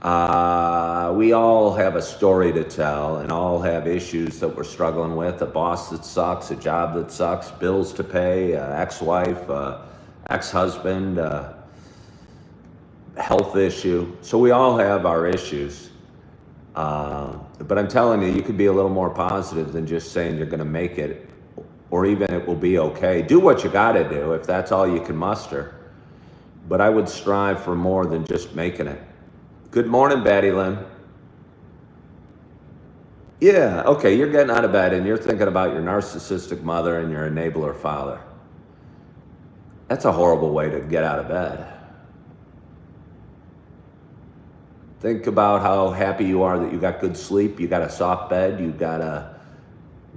We all have a story to tell and all have issues that we're struggling with, a boss that sucks, a job that sucks, bills to pay, ex-wife, ex-husband, health issue. So we all have our issues. But I'm telling you, you could be a little more positive than just saying you're going to make it, or even it will be okay. Do what you got to do if that's all you can muster. But I would strive for more than just making it. Good morning, Batty Lynn. Yeah, okay, you're getting out of bed and you're thinking about your narcissistic mother and your enabler father. That's a horrible way to get out of bed. Think about how happy you are that you got good sleep, you got a soft bed, you got a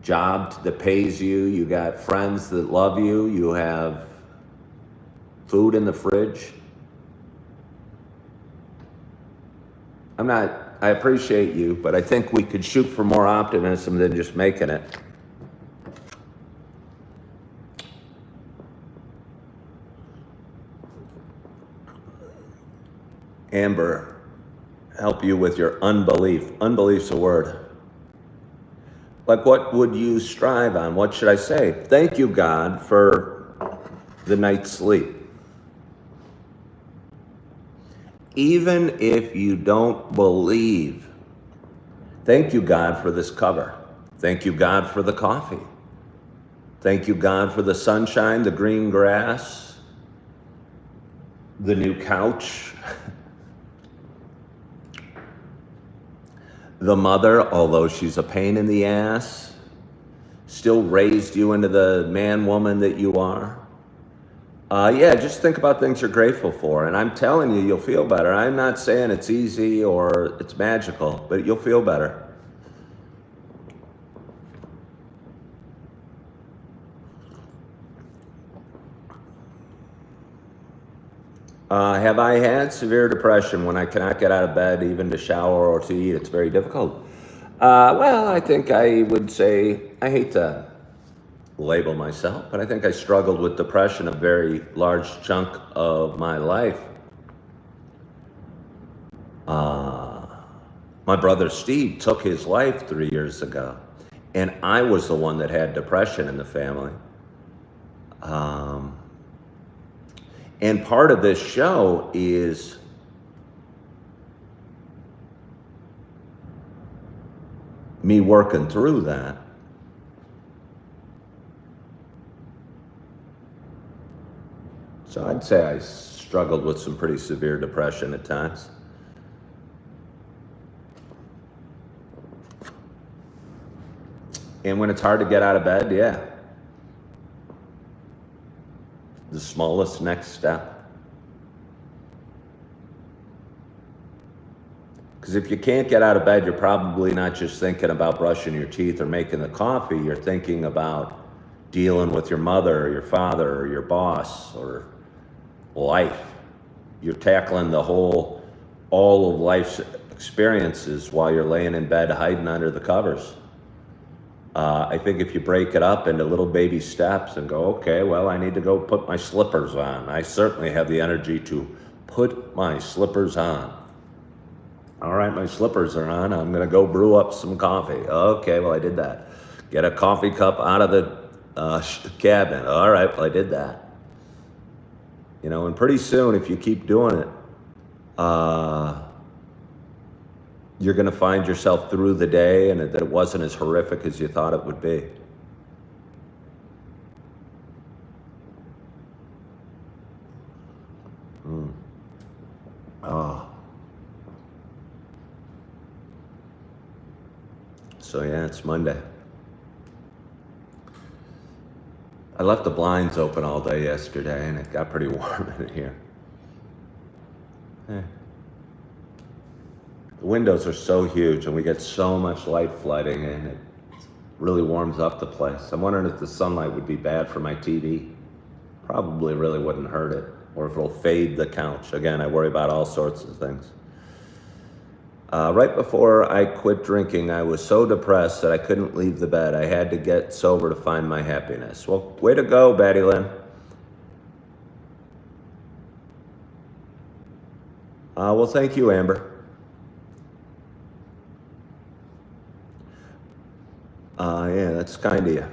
job that pays you, you got friends that love you, you have food in the fridge. I appreciate you, but I think we could shoot for more optimism than just making it. Amber, help you with your unbelief. Unbelief's a word. Like, what would you strive on? What should I say? Thank you, God, for the night's sleep. Even if you don't believe, thank you, God, for this cover. Thank you, God, for the coffee. Thank you, God, for the sunshine, the green grass, the new couch, the mother, although she's a pain in the ass, still raised you into the man, woman that you are. Yeah, just think about things you're grateful for. And I'm telling you, you'll feel better. I'm not saying it's easy or it's magical, but you'll feel better. Have I had severe depression when I cannot get out of bed even to shower or to eat? It's very difficult. Well, I think I would say, I hate to label myself, but I think I struggled with depression a very large chunk of my life. My brother Steve took his life 3 years ago, and I was the one that had depression in the family. And part of this show is me working through that. So I'd say I struggled with some pretty severe depression at times. And when it's hard to get out of bed, yeah. The smallest next step. Because if you can't get out of bed, you're probably not just thinking about brushing your teeth or making the coffee. You're thinking about dealing with your mother or your father or your boss or life. You're tackling all of life's experiences while you're laying in bed hiding under the covers. I think if you break it up into little baby steps and go, okay, well, I need to go put my slippers on. I certainly have the energy to put my slippers on. All right, my slippers are on. I'm going to go brew up some coffee. Okay, well, I did that. Get a coffee cup out of the cabinet. All right, well, I did that. You know, and pretty soon, if you keep doing it, you're going to find yourself through the day and that it wasn't as horrific as you thought it would be. So yeah, it's Monday. I left the blinds open all day yesterday and it got pretty warm in here. The windows are so huge and we get so much light flooding and it really warms up the place. I'm wondering if the sunlight would be bad for my TV. Probably really wouldn't hurt it, or if it'll fade the couch. Again, I worry about all sorts of things. Right before I quit drinking, I was so depressed that I couldn't leave the bed. I had to get sober to find my happiness. Well, way to go, Betty Lynn. Well, thank you, Amber. Yeah, that's kind of you.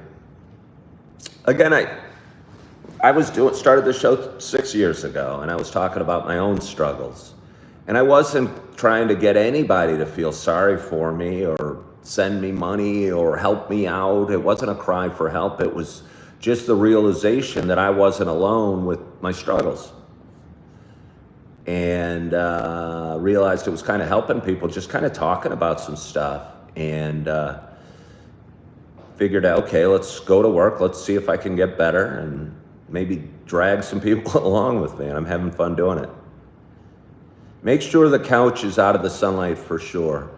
Again, I started the show 6 years ago, and I was talking about my own struggles. And I wasn't trying to get anybody to feel sorry for me or send me money or help me out. It wasn't a cry for help. It was just the realization that I wasn't alone with my struggles. And realized it was kind of helping people, just kind of talking about some stuff. And figured out, okay, let's go to work. Let's see if I can get better and maybe drag some people along with me. And I'm having fun doing it. Make sure the couch is out of the sunlight for sure.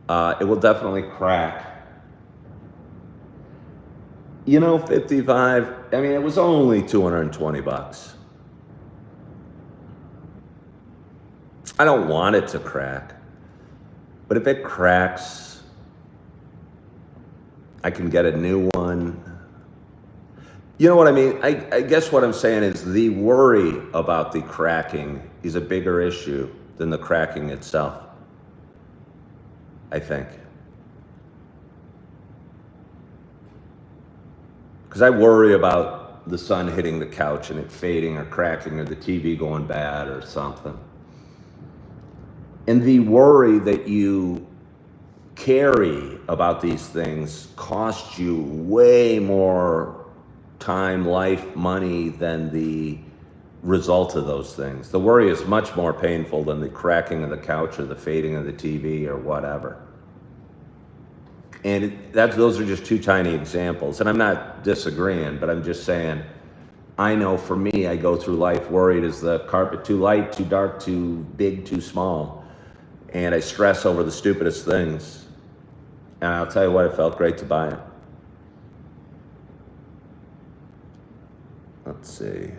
It will definitely crack. You know, 55, I mean, it was only 220 bucks. I don't want it to crack, but if it cracks, I can get a new one. You know what I mean? I guess what I'm saying is the worry about the cracking is a bigger issue than the cracking itself, I think. Because I worry about the sun hitting the couch and it fading or cracking or the TV going bad or something. And the worry that you carry about these things costs you way more time, life, money than the result of those things. The worry is much more painful than the cracking of the couch or the fading of the TV or whatever. And those are just two tiny examples. And I'm not disagreeing, but I'm just saying, I know for me, I go through life worried, is the carpet too light, too dark, too big, too small? And I stress over the stupidest things. And I'll tell you what, it felt great to buy it. Let's see.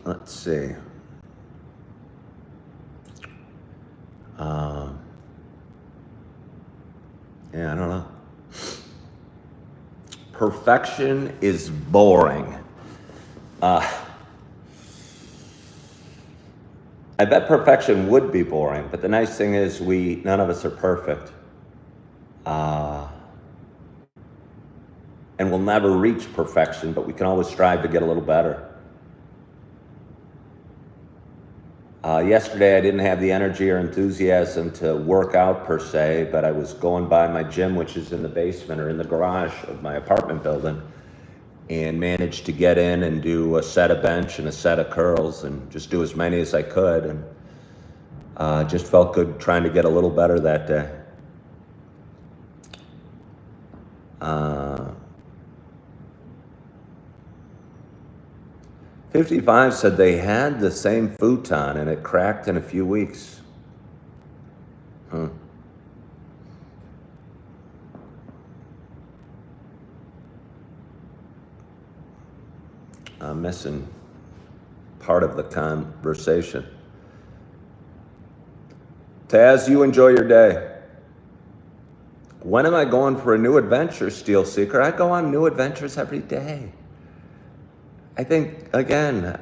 Let's see. Yeah, I don't know. Perfection is boring. I bet perfection would be boring, but the nice thing is none of us are perfect. And we'll never reach perfection, but we can always strive to get a little better. Yesterday I didn't have the energy or enthusiasm to work out per se, but I was going by my gym, which is in the basement or in the garage of my apartment building, and managed to get in and do a set of bench and a set of curls and just do as many as I could, and just felt good trying to get a little better that day. 55 said they had the same futon and it cracked in a few weeks. I'm missing part of the conversation. Taz, you enjoy your day. When am I going for a new adventure, Steel Seeker? I go on new adventures every day. I think, again,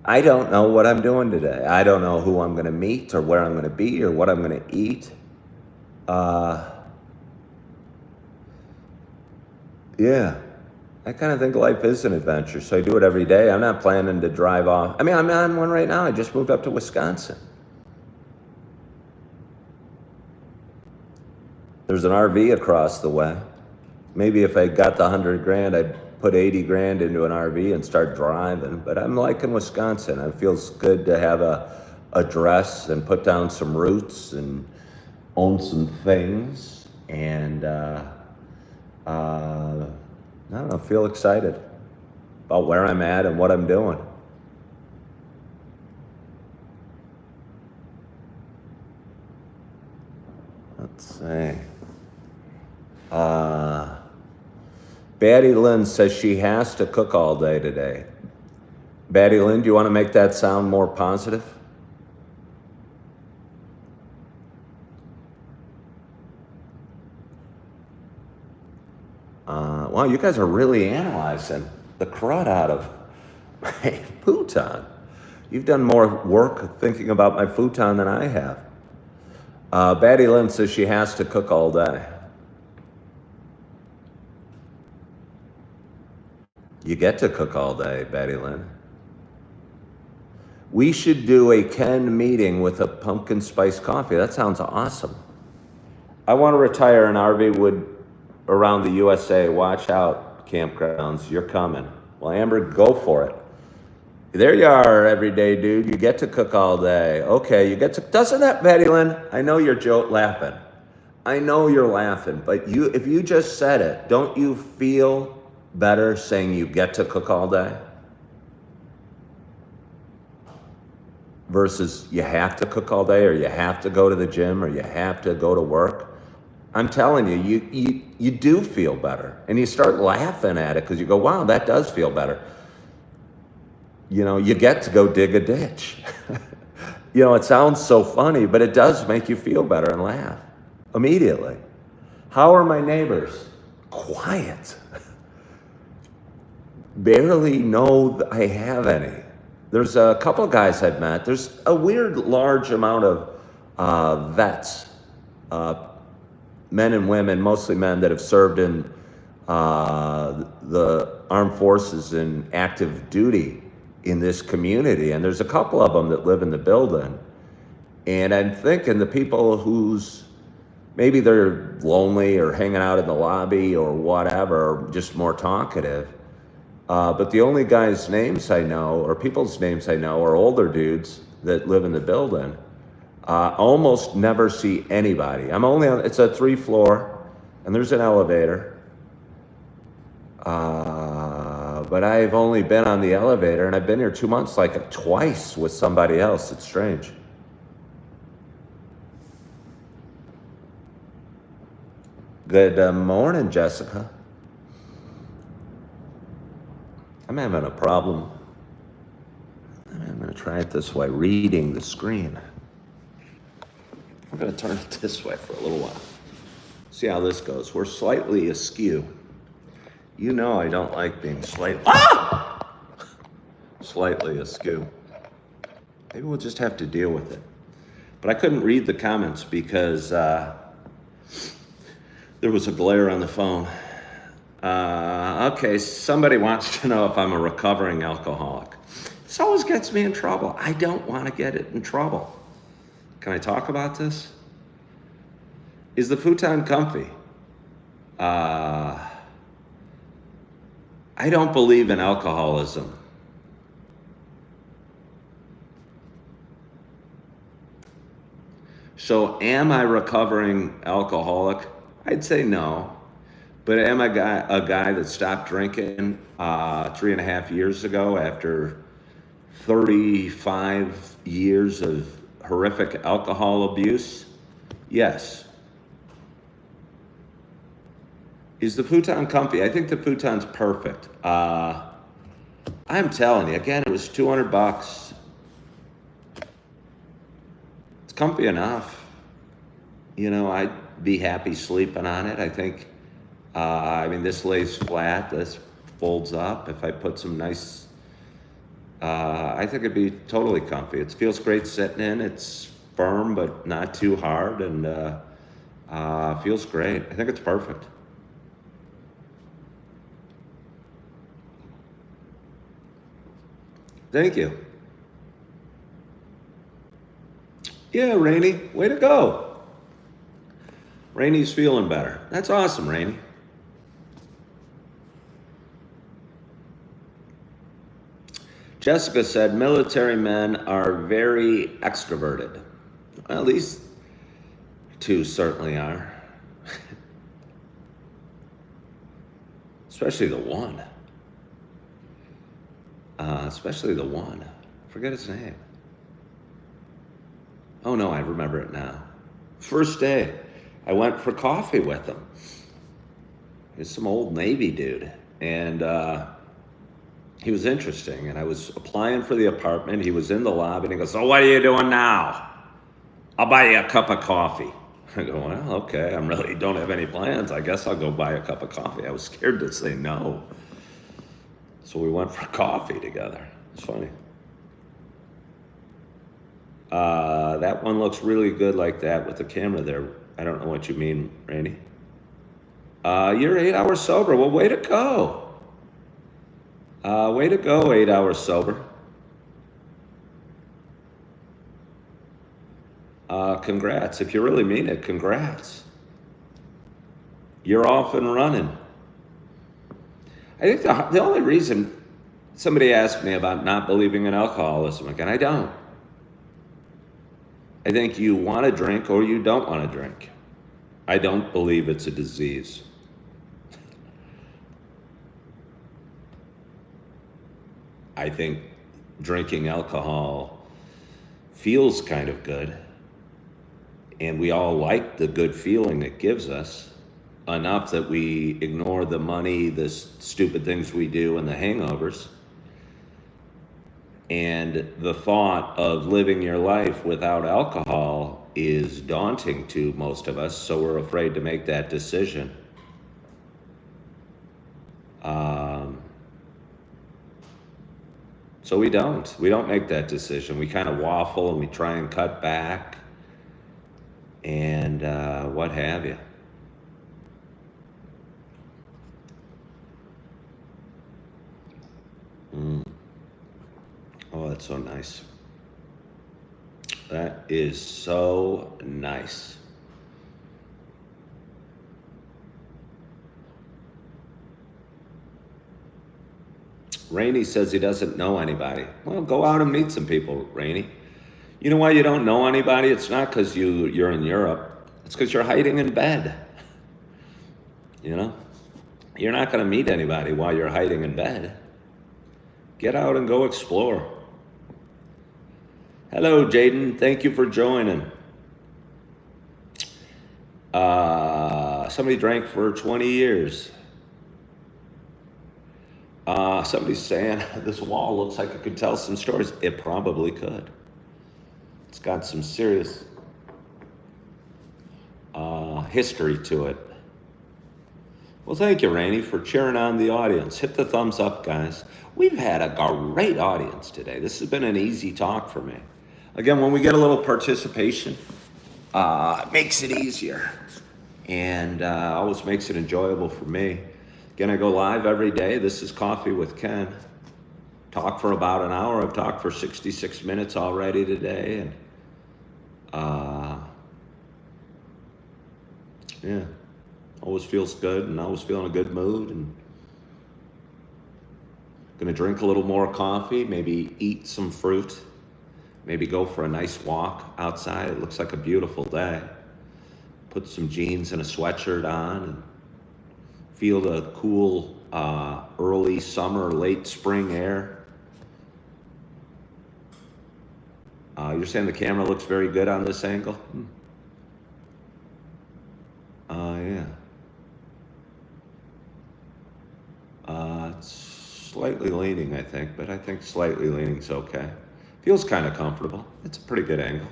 I don't know what I'm doing today. I don't know who I'm going to meet or where I'm going to be or what I'm going to eat. Yeah, I kind of think life is an adventure, so I do it every day. I'm not planning to drive off. I mean, I'm on one right now. I just moved up to Wisconsin. There's an RV across the way. Maybe if I got the 100 grand, I'd put 80 grand into an RV and start driving. But I'm liking Wisconsin. It feels good to have a address and put down some roots and own some things. And I don't know, feel excited about where I'm at and what I'm doing. Let's see. Batty Lynn says she has to cook all day today. Batty Lynn, do you want to make that sound more positive? Wow, you guys are really analyzing the crud out of my futon. You've done more work thinking about my futon than I have. Batty Lynn says she has to cook all day. You get to cook all day, Batty Lynn. We should do a Ken meeting with a pumpkin spice coffee. That sounds awesome. I want to retire an RV wood around the USA. Watch out, campgrounds. You're coming. Well, Amber, go for it. There you are, everyday dude. You get to cook all day. Okay, you get to. Doesn't that, Betty Lynn? I know you're laughing. I know you're laughing, but if you just said it, don't you feel better saying you get to cook all day? Versus you have to cook all day, or you have to go to the gym, or you have to go to work. I'm telling you, you do feel better. And you start laughing at it because you go, wow, that does feel better. You know, you get to go dig a ditch. You know, it sounds so funny, but it does make you feel better and laugh immediately. How are my neighbors? Quiet. Barely know I have any. There's a couple of guys I've met. There's a weird large amount of vets, men and women, mostly men, that have served in the armed forces in active duty in this community. And there's a couple of them that live in the building. And I'm thinking the people who's maybe they're lonely or hanging out in the lobby or whatever, or just more talkative. But the only guys' names I know, or people's names I know, are older dudes that live in the building. Almost never see anybody. It's a 3-floor, and there's an elevator. But I've only been on the elevator, and I've been here 2 months, like twice with somebody else. It's strange. Good morning, Jessica. I'm having a problem. I'm going to try it this way, reading the screen. I'm going to turn it this way for a little while. See how this goes. We're slightly askew. You know I don't like being slightly askew. Maybe we'll just have to deal with it. But I couldn't read the comments because there was a glare on the phone. Okay, somebody wants to know if I'm a recovering alcoholic. This always gets me in trouble. I don't want to get it in trouble. Can I talk about this? Is the futon comfy? I don't believe in alcoholism. So am I recovering alcoholic? I'd say no. But am I a guy that stopped drinking 3.5 years ago after 35 years of horrific alcohol abuse? Yes. Is the futon comfy? I think the futon's perfect. I'm telling you, again, it was $200. It's comfy enough. You know, I'd be happy sleeping on it. I think, this lays flat, this folds up. If I put some nice, I think it'd be totally comfy. It feels great sitting in. It's firm, but not too hard, and feels great. I think it's perfect. Thank you. Yeah, Rainey, way to go. Rainey's feeling better. That's awesome, Rainey. Jessica said military men are very extroverted. Well, these two certainly are. Especially the one. Forget his name. Oh no, I remember it now. First day, I went for coffee with him. He's some old Navy dude. And he was interesting. And I was applying for the apartment. He was in the lobby and he goes, "So what are you doing now?" "I'll buy you a cup of coffee." I go, "Well, okay, I really don't have any plans. I guess I'll go buy a cup of coffee." I was scared to say no. So we went for coffee together. It's funny. That one looks really good like that with the camera there. I don't know what you mean, Randy. You're 8 hours sober. Well, way to go. Way to go, 8 hours sober. Congrats. If you really mean it, congrats. You're off and running. I think the only reason somebody asked me about not believing in alcoholism, again, I don't. I think you want to drink or you don't want to drink. I don't believe it's a disease. I think drinking alcohol feels kind of good, and we all like the good feeling it gives us enough that we ignore the money, the stupid things we do, and the hangovers. And the thought of living your life without alcohol is daunting to most of us, so we're afraid to make that decision. So we don't make that decision. We kind of waffle and we try and cut back and what have you. Oh, that's so nice. That is so nice. Rainey says he doesn't know anybody. Well, go out and meet some people, Rainey. You know why you don't know anybody? It's not because you're in Europe. It's because you're hiding in bed. You know? You're not going to meet anybody while you're hiding in bed. Get out and go explore. Hello, Jaden. Thank you for joining. Somebody drank for 20 years. Somebody's saying this wall looks like it could tell some stories. It probably could. It's got some serious history to it. Well, thank you, Rainey, for cheering on the audience. Hit the thumbs up, guys. We've had a great audience today. This has been an easy talk for me. Again, when we get a little participation, it makes it easier and always makes it enjoyable for me. Again, I go live every day. This is Coffee with Ken. Talk for about an hour. I've talked for 66 minutes already today. And yeah, always feels good and always feel in a good mood. And gonna drink a little more coffee, maybe eat some fruit, maybe go for a nice walk outside. It looks like a beautiful day. Put some jeans and a sweatshirt on and feel the cool early summer, late spring air. You're saying the camera looks very good on this angle? Yeah. It's slightly leaning, I think, but I think slightly leaning's okay. Feels kind of comfortable. It's a pretty good angle.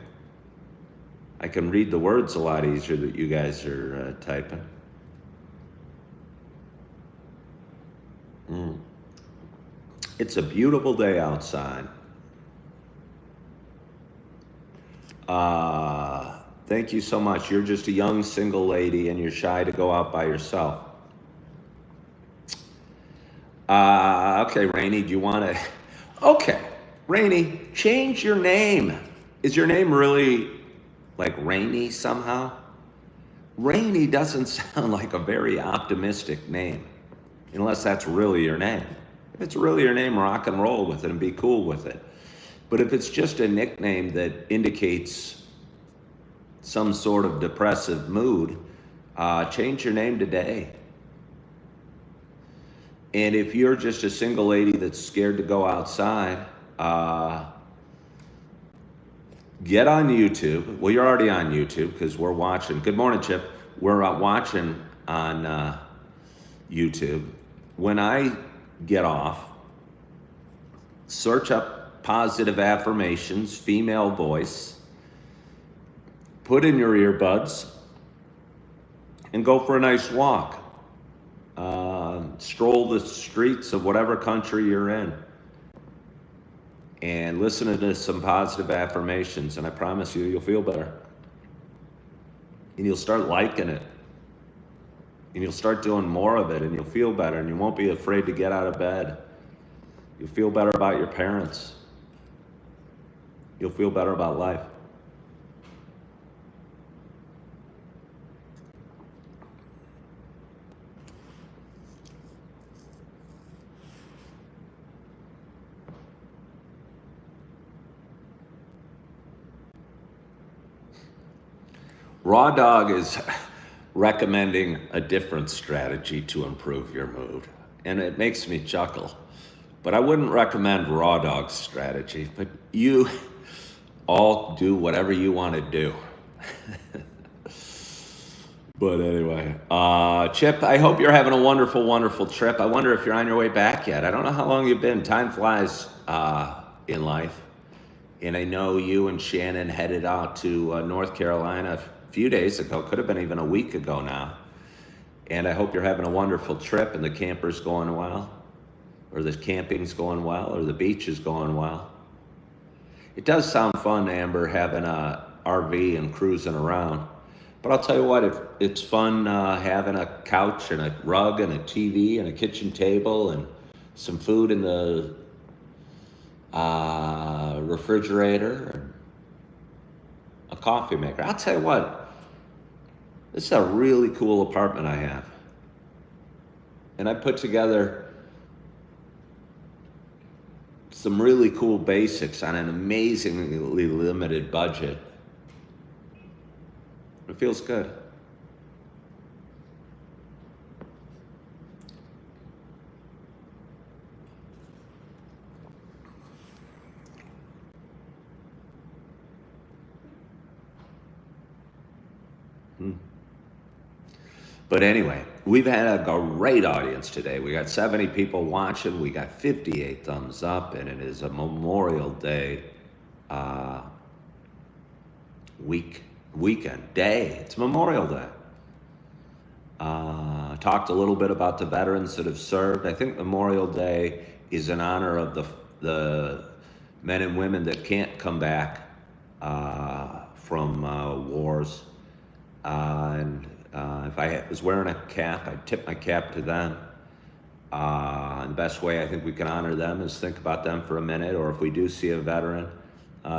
I can read the words a lot easier that you guys are typing. It's a beautiful day outside. Thank you so much. You're just a young single lady and you're shy to go out by yourself. Okay, Rainey, do you want to? Okay, Rainey, change your name. Is your name really like Rainey somehow? Rainey doesn't sound like a very optimistic name, unless that's really your name. If it's really your name, rock and roll with it and be cool with it. But if it's just a nickname that indicates some sort of depressive mood, change your name today. And if you're just a single lady that's scared to go outside, get on YouTube. Well, you're already on YouTube because we're watching. Good morning, Chip. We're watching on YouTube. When I get off, search up positive affirmations, female voice, put in your earbuds, and go for a nice walk. Stroll the streets of whatever country you're in and listen to some positive affirmations, and I promise you, you'll feel better. And you'll start liking it. And you'll start doing more of it, and you'll feel better, and you won't be afraid to get out of bed. You'll feel better about your parents. You'll feel better about life. Raw Dog is recommending a different strategy to improve your mood, and it makes me chuckle. But I wouldn't recommend Raw Dog's strategy, but you all do whatever you want to do. But anyway, Chip, I hope you're having a wonderful, wonderful trip. I wonder if you're on your way back yet. I don't know how long you've been. Time flies in life. And I know you and Shannon headed out to North Carolina a few days ago. Could have been even a week ago now. And I hope you're having a wonderful trip and the camper's going well, or the camping's going well, or the beach is going well. It does sound fun, Amber, having a RV and cruising around. But I'll tell you what, it's fun having a couch and a rug and a TV and a kitchen table and some food in the refrigerator, and a coffee maker. I'll tell you what, this is a really cool apartment I have. And I put together some really cool basics on an amazingly limited budget. It feels good. But anyway, we've had a great audience today. We got 70 people watching. We got 58 thumbs up, and it is a Memorial Day weekend day. It's Memorial Day. Talked a little bit about the veterans that have served. I think Memorial Day is in honor of the men and women that can't come back from wars. If I was wearing a cap, I'd tip my cap to them. And the best way I think we can honor them is think about them for a minute, or if we do see a veteran,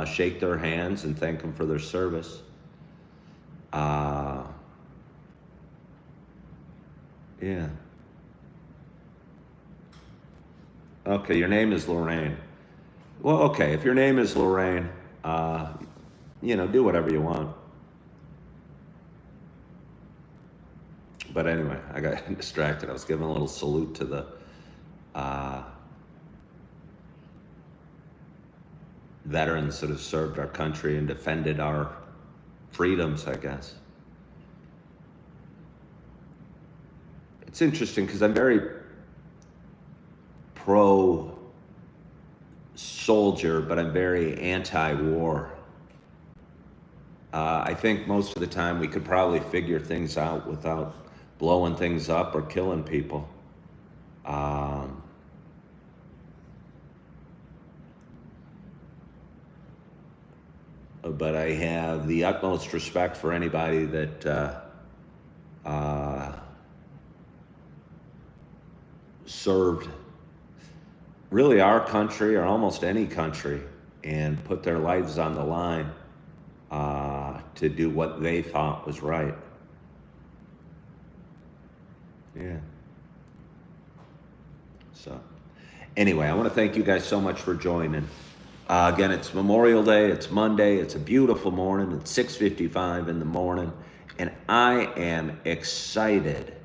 shake their hands and thank them for their service. Yeah. Okay, your name is Lorraine. Well, okay, if your name is Lorraine, do whatever you want. But anyway, I got distracted. I was giving a little salute to the veterans that have served our country and defended our freedoms, I guess. It's interesting because I'm very pro-soldier, but I'm very anti-war. I think most of the time we could probably figure things out without blowing things up or killing people. But I have the utmost respect for anybody that served really our country or almost any country and put their lives on the line to do what they thought was right. Yeah. So, anyway, I want to thank you guys so much for joining. Again, it's Memorial Day. It's Monday. It's a beautiful morning. It's 6:55 in the morning, and I am excited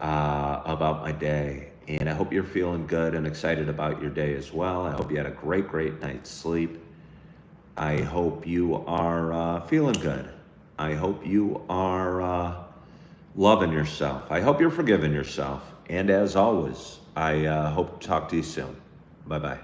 about my day. And I hope you're feeling good and excited about your day as well. I hope you had a great night's sleep. I hope you are feeling good. I hope you are loving yourself. I hope you're forgiving yourself. And as always, I hope to talk to you soon. Bye-bye.